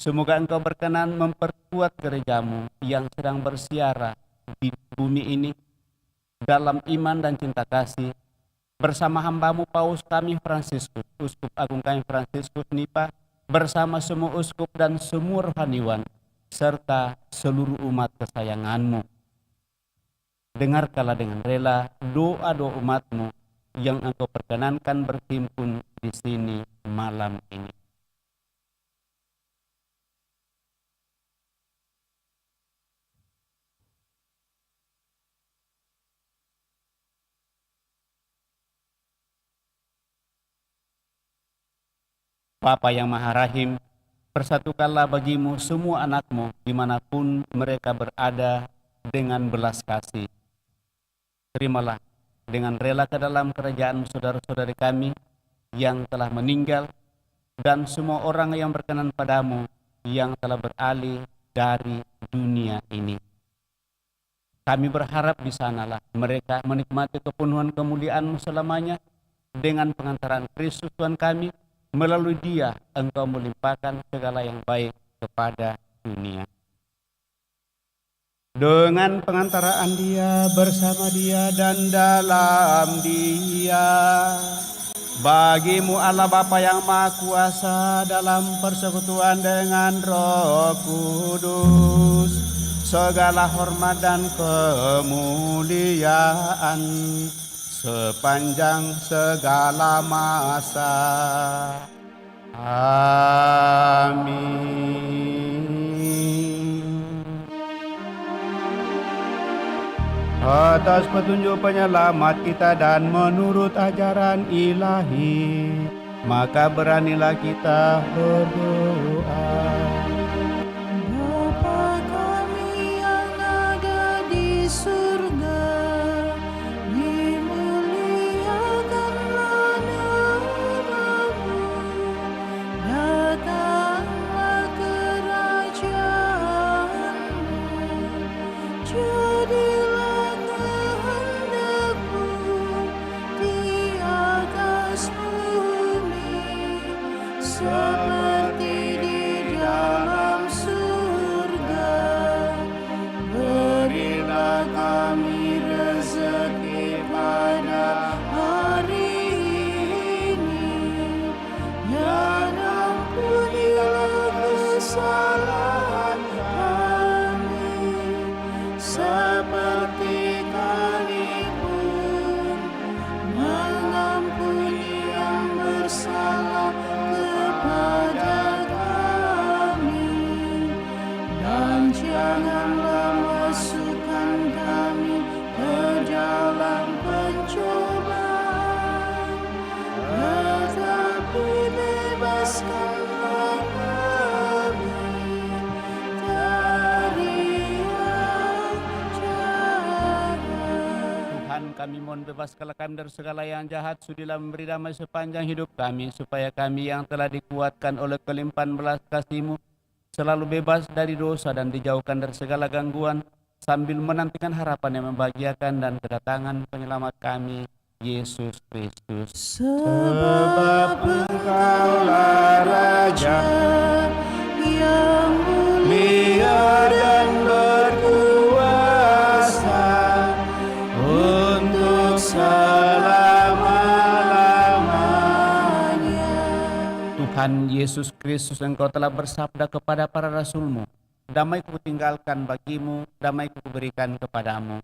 Semoga Engkau berkenan memperkuat gerejamu yang sedang bersiara di bumi ini dalam iman dan cinta kasih, bersama hambamu Paus kami Fransiskus, Uskup Agung kami Fransiskus Nipa, bersama semua uskup dan semua rohaniwan, serta seluruh umat kesayanganmu. Dengarkanlah dengan rela doa-doa umatmu yang Engkau perkenankan berhimpun di sini malam ini. Bapa yang Maha Rahim, persatukanlah bagimu semua anakmu dimanapun mereka berada dengan belas kasih. Terimalah dengan rela ke dalam kerajaan saudara-saudari kami yang telah meninggal dan semua orang yang berkenan padamu yang telah beralih dari dunia ini. Kami berharap di sanalah mereka menikmati kepenuhan kemuliaan-Mu selamanya dengan pengantaran Kristus Tuhan kami. Melalui Dia Engkau melimpahkan segala yang baik kepada dunia. Dengan pengantaraan Dia, bersama Dia, dan dalam Dia, bagimu Allah Bapa yang Maha Kuasa dalam persekutuan dengan Roh Kudus, segala hormat dan kemuliaan sepanjang segala masa. Amin. Atas petunjuk penyelamat kita dan menurut ajaran ilahi, maka beranilah kita berdoa. Bapa kami yang ada di surga, dimuliakanlah namamu, datanglah kerajaanmu, Tuhan, kami mohon bebaskanlah kami dari segala yang jahat, sudilah memberi damai sepanjang hidup kami, supaya kami yang telah dikuatkan oleh kelimpahan belas kasih-Mu selalu bebas dari dosa dan dijauhkan dari segala gangguan, sambil menantikan harapan yang membahagiakan dan kedatangan penyelamat kami, Yesus Kristus. Sebab Engkaulah Raja yang mulia dan berkuasa untuk selama-lamanya. Tuhan Yesus Kristus, Engkau telah bersabda kepada para rasul-Mu, damai-Ku tinggalkan bagimu, damai-Ku berikan kepadamu.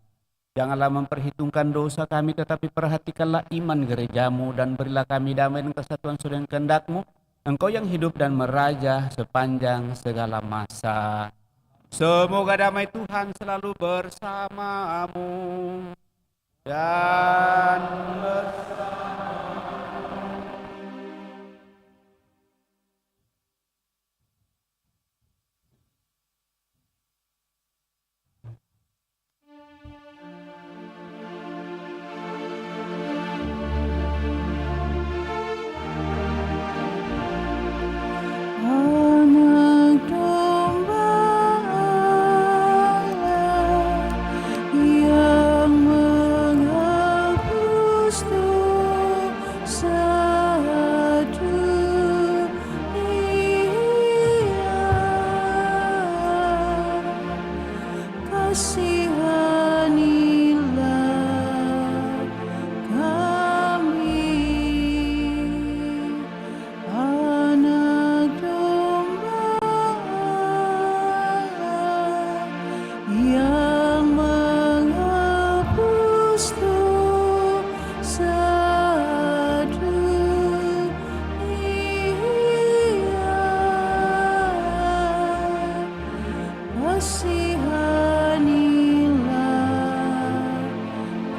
Janganlah memperhitungkan dosa kami, tetapi perhatikanlah iman gerejamu, dan berilah kami damai dan kesatuan sesuai dengan kehendak-Mu, Engkau yang hidup dan meraja sepanjang segala masa. Semoga damai Tuhan selalu bersamamu dan Anak domba Allah yang menghapus dosa dunia, kasihanilah kami. Anak domba Allah yang menghapus dosa dunia, kasihanilah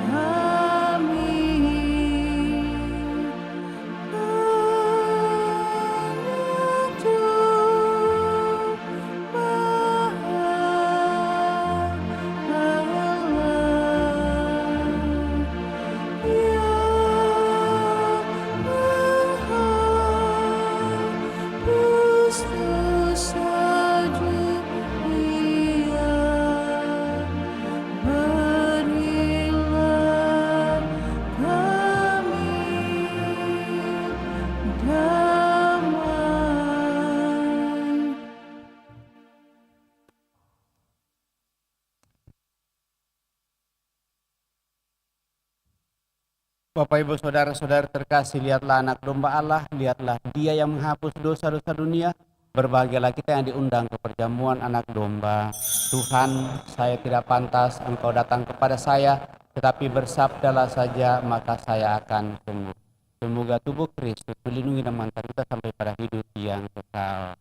kami. Berilah kami damai. Bapak Ibu Saudara-saudara terkasih, lihatlah anak domba Allah, lihatlah Dia yang menghapus dosa-dosa dunia. Berbahagialah kita yang diundang ke perjamuan anak domba. Tuhan, saya tidak pantas Engkau datang kepada saya, tetapi bersabdalah saja maka saya akan sembuh. Semoga tubuh Kristus melindungi dan mengantar kita sampai pada hidup yang kekal.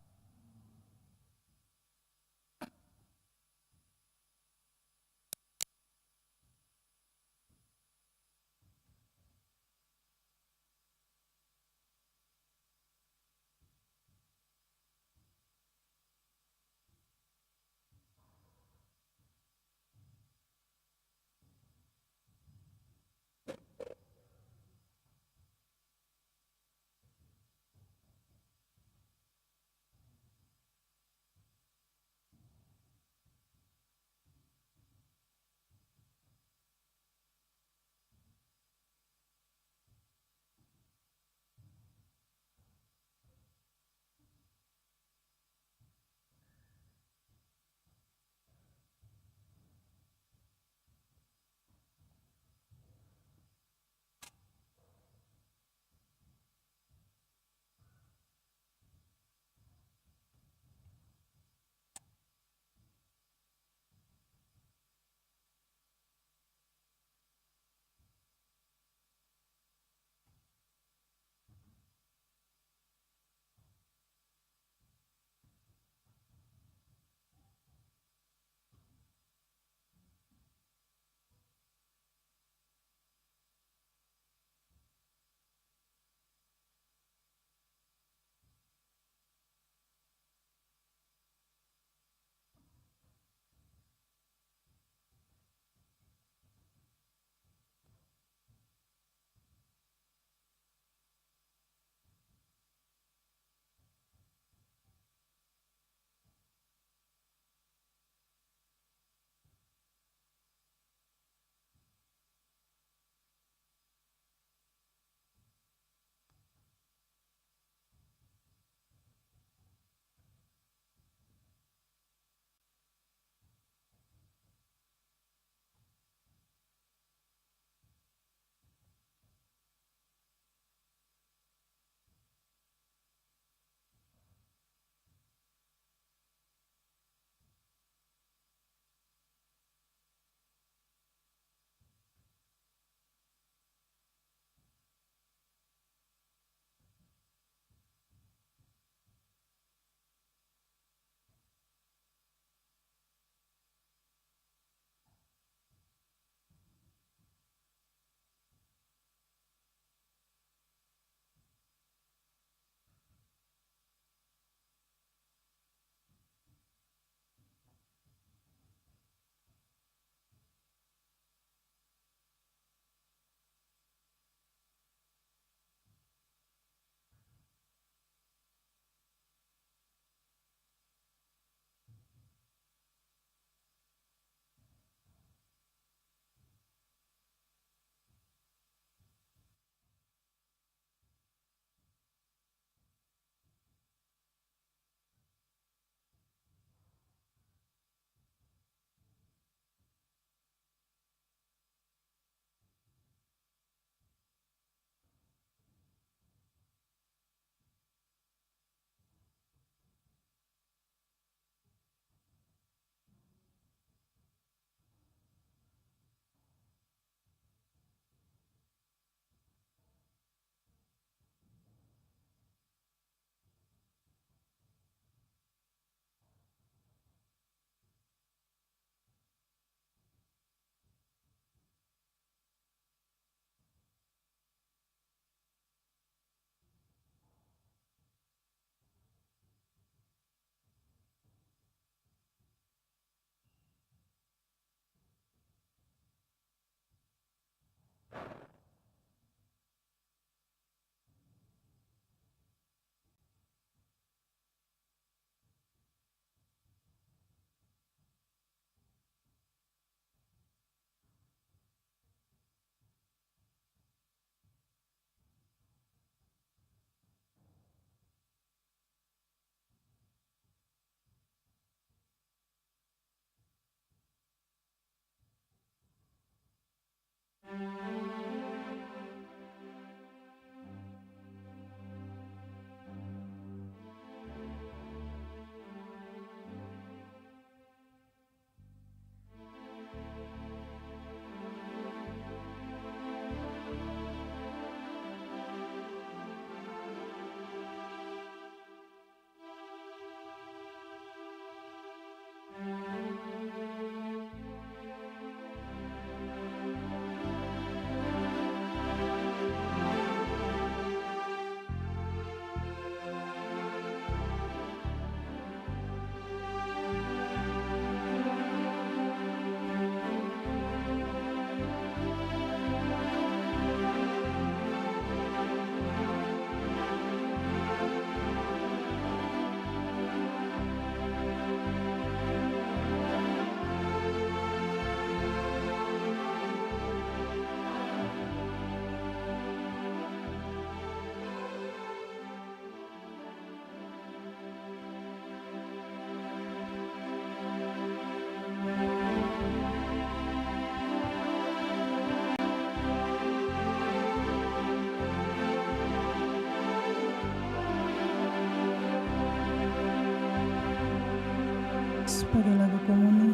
Pada lagu komuni,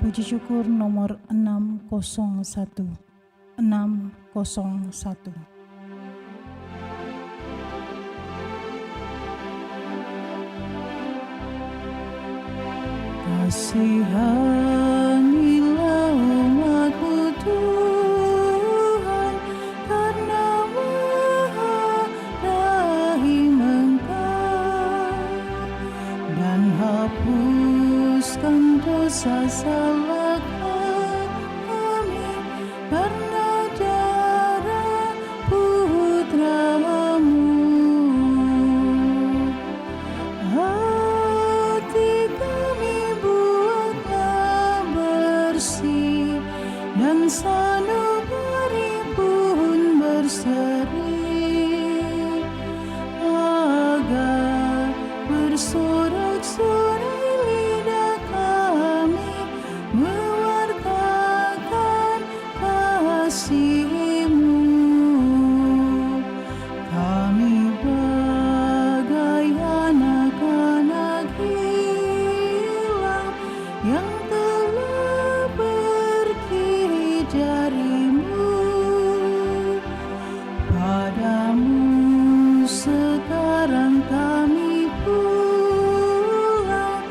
puji syukur nomor 601. 601. Kasihanilah umat-Mu Tuhan, karena Maha Rahim Engkau, dan hapuskan dosa salah kami karena darah Putra-Mu. Hati kami buatlah bersih, dan sanubari pun berseri, agar bersorak-sorai lidah kami mewartakan kasih-Mu. Kami bagai anak-anak hilang yang telah pergi dari-Mu. Padamu sekarang kami pulang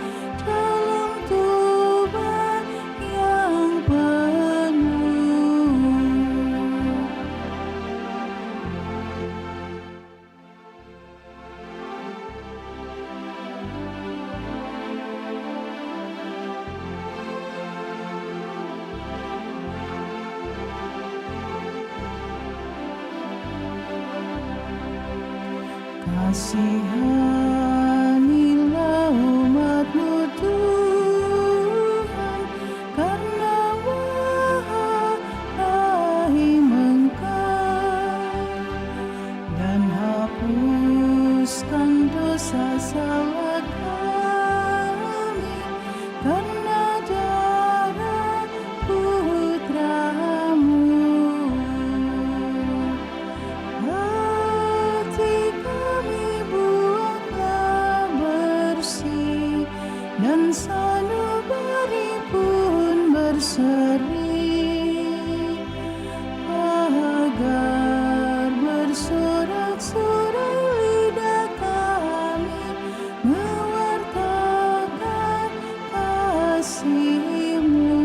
dalam tobat yang penuh. Kasihanilah umat-Mu Tuhan, karena Maha Rahim Engkau, dan hapuskan dosa salah kami karena darah Putra-Mu. Hati kami buatlah bersih, dan sanubari pun berseri, agar bersorak-sorai lidah kami mewartakan kasih-Mu.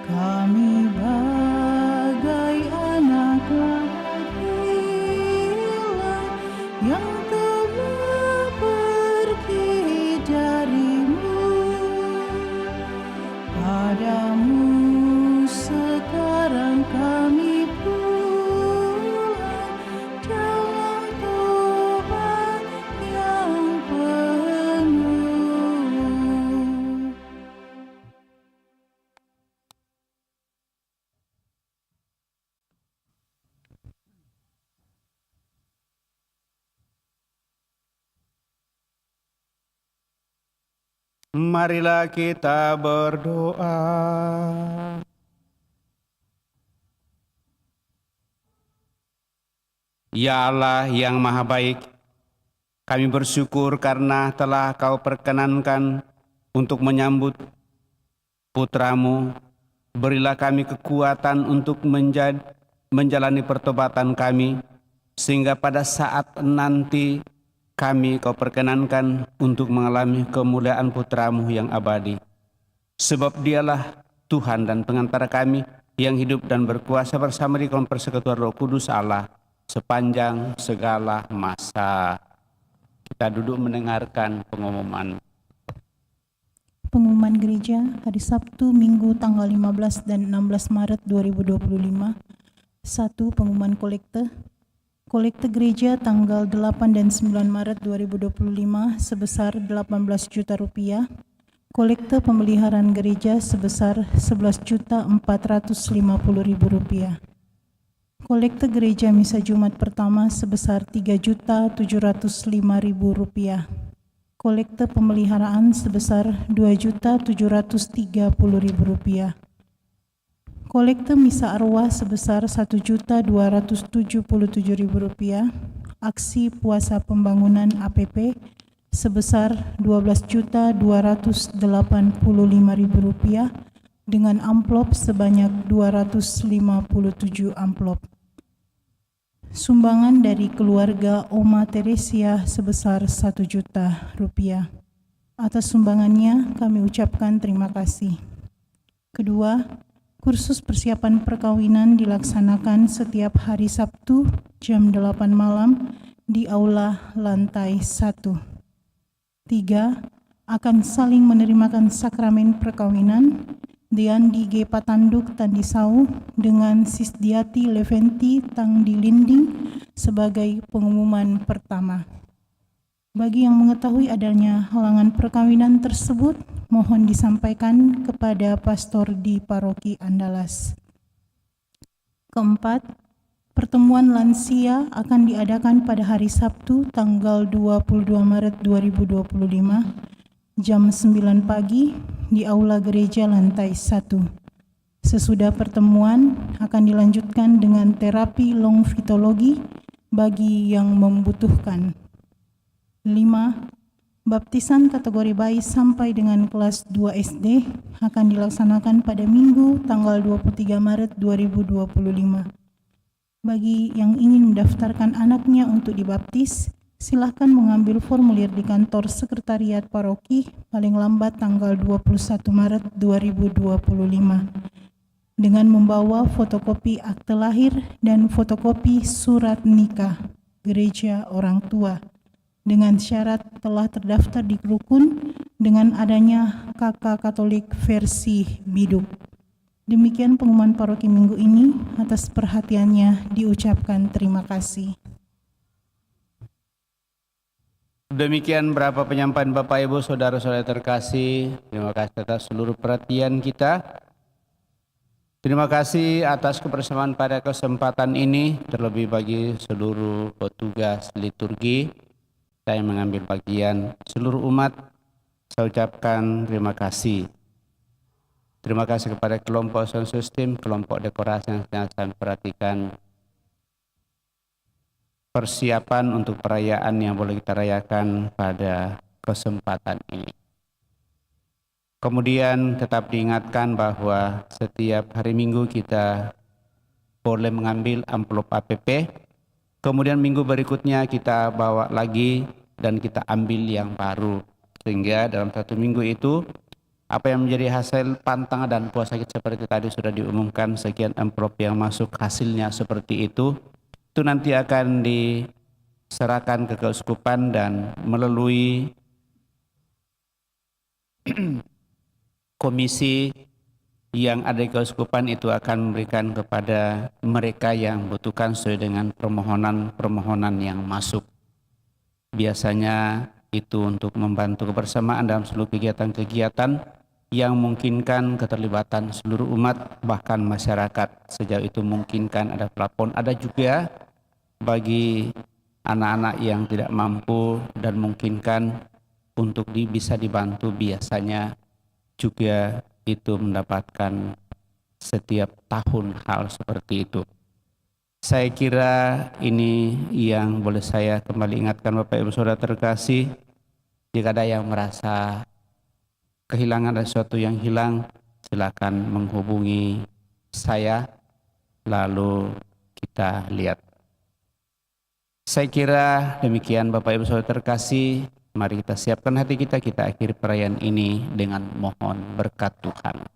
Kami bagai anak-anak hilang yang telah pergi dari-Mu. Padamu sekarang kami pulang dalam tobat yang penuh. Marilah kita berdoa. Ya Allah yang Maha Baik, kami bersyukur karena telah Kau perkenankan untuk menyambut Putra-Mu. Berilah kami kekuatan untuk menjalani pertobatan kami, sehingga pada saat nanti kami Kau perkenankan untuk mengalami kemuliaan Putra-Mu yang abadi. Sebab Dialah Tuhan dan pengantara kami yang hidup dan berkuasa bersama di kaum persekutuan Roh Kudus Allah sepanjang segala masa. Kita duduk mendengarkan pengumuman. Pengumuman gereja hari Sabtu, Minggu tanggal 15 dan 16 Maret 2025. 1. Pengumuman kolekte. Kolekte gereja tanggal 8 dan 9 Maret 2025 sebesar 18 juta rupiah. Kolekte pemeliharaan gereja sebesar 11.450.000 rupiah. Kolekte gereja misa Jumat pertama sebesar 3.705.000 rupiah. Kolekte pemeliharaan sebesar 2.730.000 rupiah. Kolekte misa arwah sebesar 1.277.000 rupiah. Aksi puasa pembangunan APP sebesar Rp12.285.000 dengan amplop sebanyak 257 amplop. Sumbangan dari keluarga Oma Teresia sebesar Rp1 juta. Atas sumbangannya kami ucapkan terima kasih. Kedua, kursus persiapan perkawinan dilaksanakan setiap hari Sabtu jam 8 malam di aula lantai 1. 3. Akan saling menerimakan sakramen perkawinan Diandi G. Patanduk Tandisau dengan Sisdiati Leventi Tangdi Linding sebagai pengumuman pertama. Bagi yang mengetahui adanya halangan perkawinan tersebut, mohon disampaikan kepada pastor di Paroki Andalas. Keempat, pertemuan lansia akan diadakan pada hari Sabtu tanggal 22 Maret 2025 jam 9 pagi di Aula Gereja lantai 1. Sesudah pertemuan akan dilanjutkan dengan terapi longfitologi bagi yang membutuhkan. 5. Baptisan kategori bayi sampai dengan kelas 2 SD akan dilaksanakan pada Minggu tanggal 23 Maret 2025. Bagi yang ingin mendaftarkan anaknya untuk dibaptis, silakan mengambil formulir di kantor sekretariat paroki paling lambat tanggal 21 Maret 2025 dengan membawa fotokopi akte lahir dan fotokopi surat nikah gereja orang tua dengan syarat telah terdaftar di rukun dengan adanya KK Katolik versi Biduk. Demikian pengumuman paroki minggu ini. Atas perhatiannya diucapkan terima kasih. Demikian berapa penyampaian Bapak Ibu Saudara-saudara terkasih. Terima kasih atas seluruh perhatian kita. Terima kasih atas kebersamaan pada kesempatan ini, terlebih bagi seluruh petugas liturgi. Saya mengambil bagian seluruh umat, saya ucapkan terima kasih. Terima kasih kepada kelompok sound system, kelompok dekorasi yang saya perhatikan persiapan untuk perayaan yang boleh kita rayakan pada kesempatan ini. Kemudian tetap diingatkan bahwa setiap hari Minggu kita boleh mengambil amplop APP. Kemudian minggu berikutnya kita bawa lagi dan kita ambil yang baru. Sehingga dalam satu minggu itu apa yang menjadi hasil pantang dan puasa kita seperti tadi sudah diumumkan, sekian amplop yang masuk hasilnya seperti itu nanti akan diserahkan ke keuskupan dan melalui komisi yang ada di keuskupan itu akan memberikan kepada mereka yang membutuhkan sesuai dengan permohonan yang masuk. Biasanya itu untuk membantu kebersamaan dalam seluruh kegiatan-kegiatan yang memungkinkan keterlibatan seluruh umat, bahkan masyarakat. Sejauh itu memungkinkan ada plafon, ada juga bagi anak-anak yang tidak mampu dan memungkinkan untuk bisa dibantu, biasanya juga itu mendapatkan setiap tahun hal seperti itu. Saya kira ini yang boleh saya kembali ingatkan Bapak Ibu Saudara terkasih. Jika ada yang merasa kehilangan sesuatu yang hilang, silakan menghubungi saya, lalu kita lihat. Saya kira demikian Bapak Ibu Saudara terkasih. Mari kita siapkan hati kita akhiri perayaan ini dengan mohon berkat Tuhan.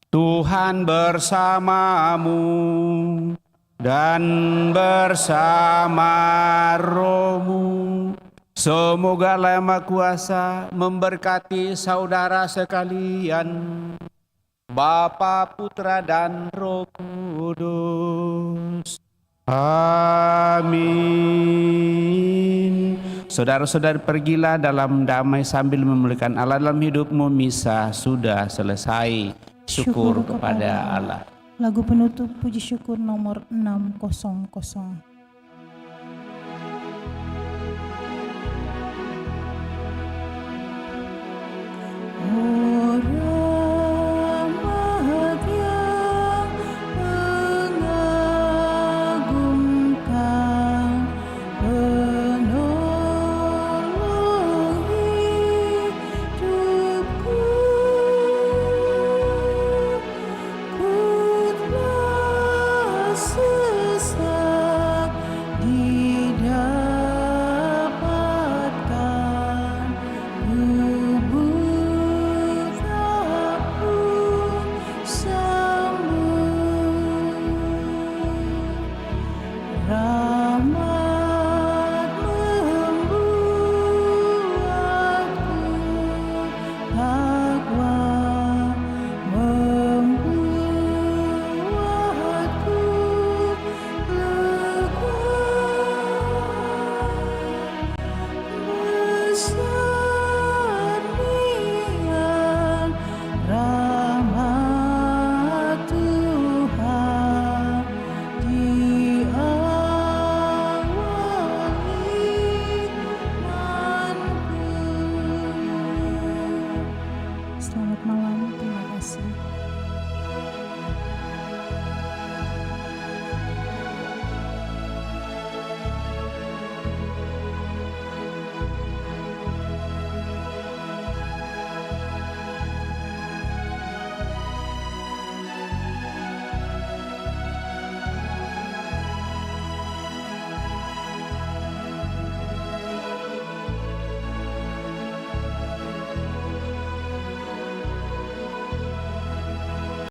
Tuhan bersamamu dan bersama rohmu. Semoga Allah Yang Maha Kuasa memberkati saudara sekalian, Bapa, Putra, dan Roh Kudus. Amin. Saudara-saudara, pergilah dalam damai sambil memuliakan Allah dalam hidupmu. Misa sudah selesai. Syukur kepada Allah. Lagu penutup puji syukur nomor 600.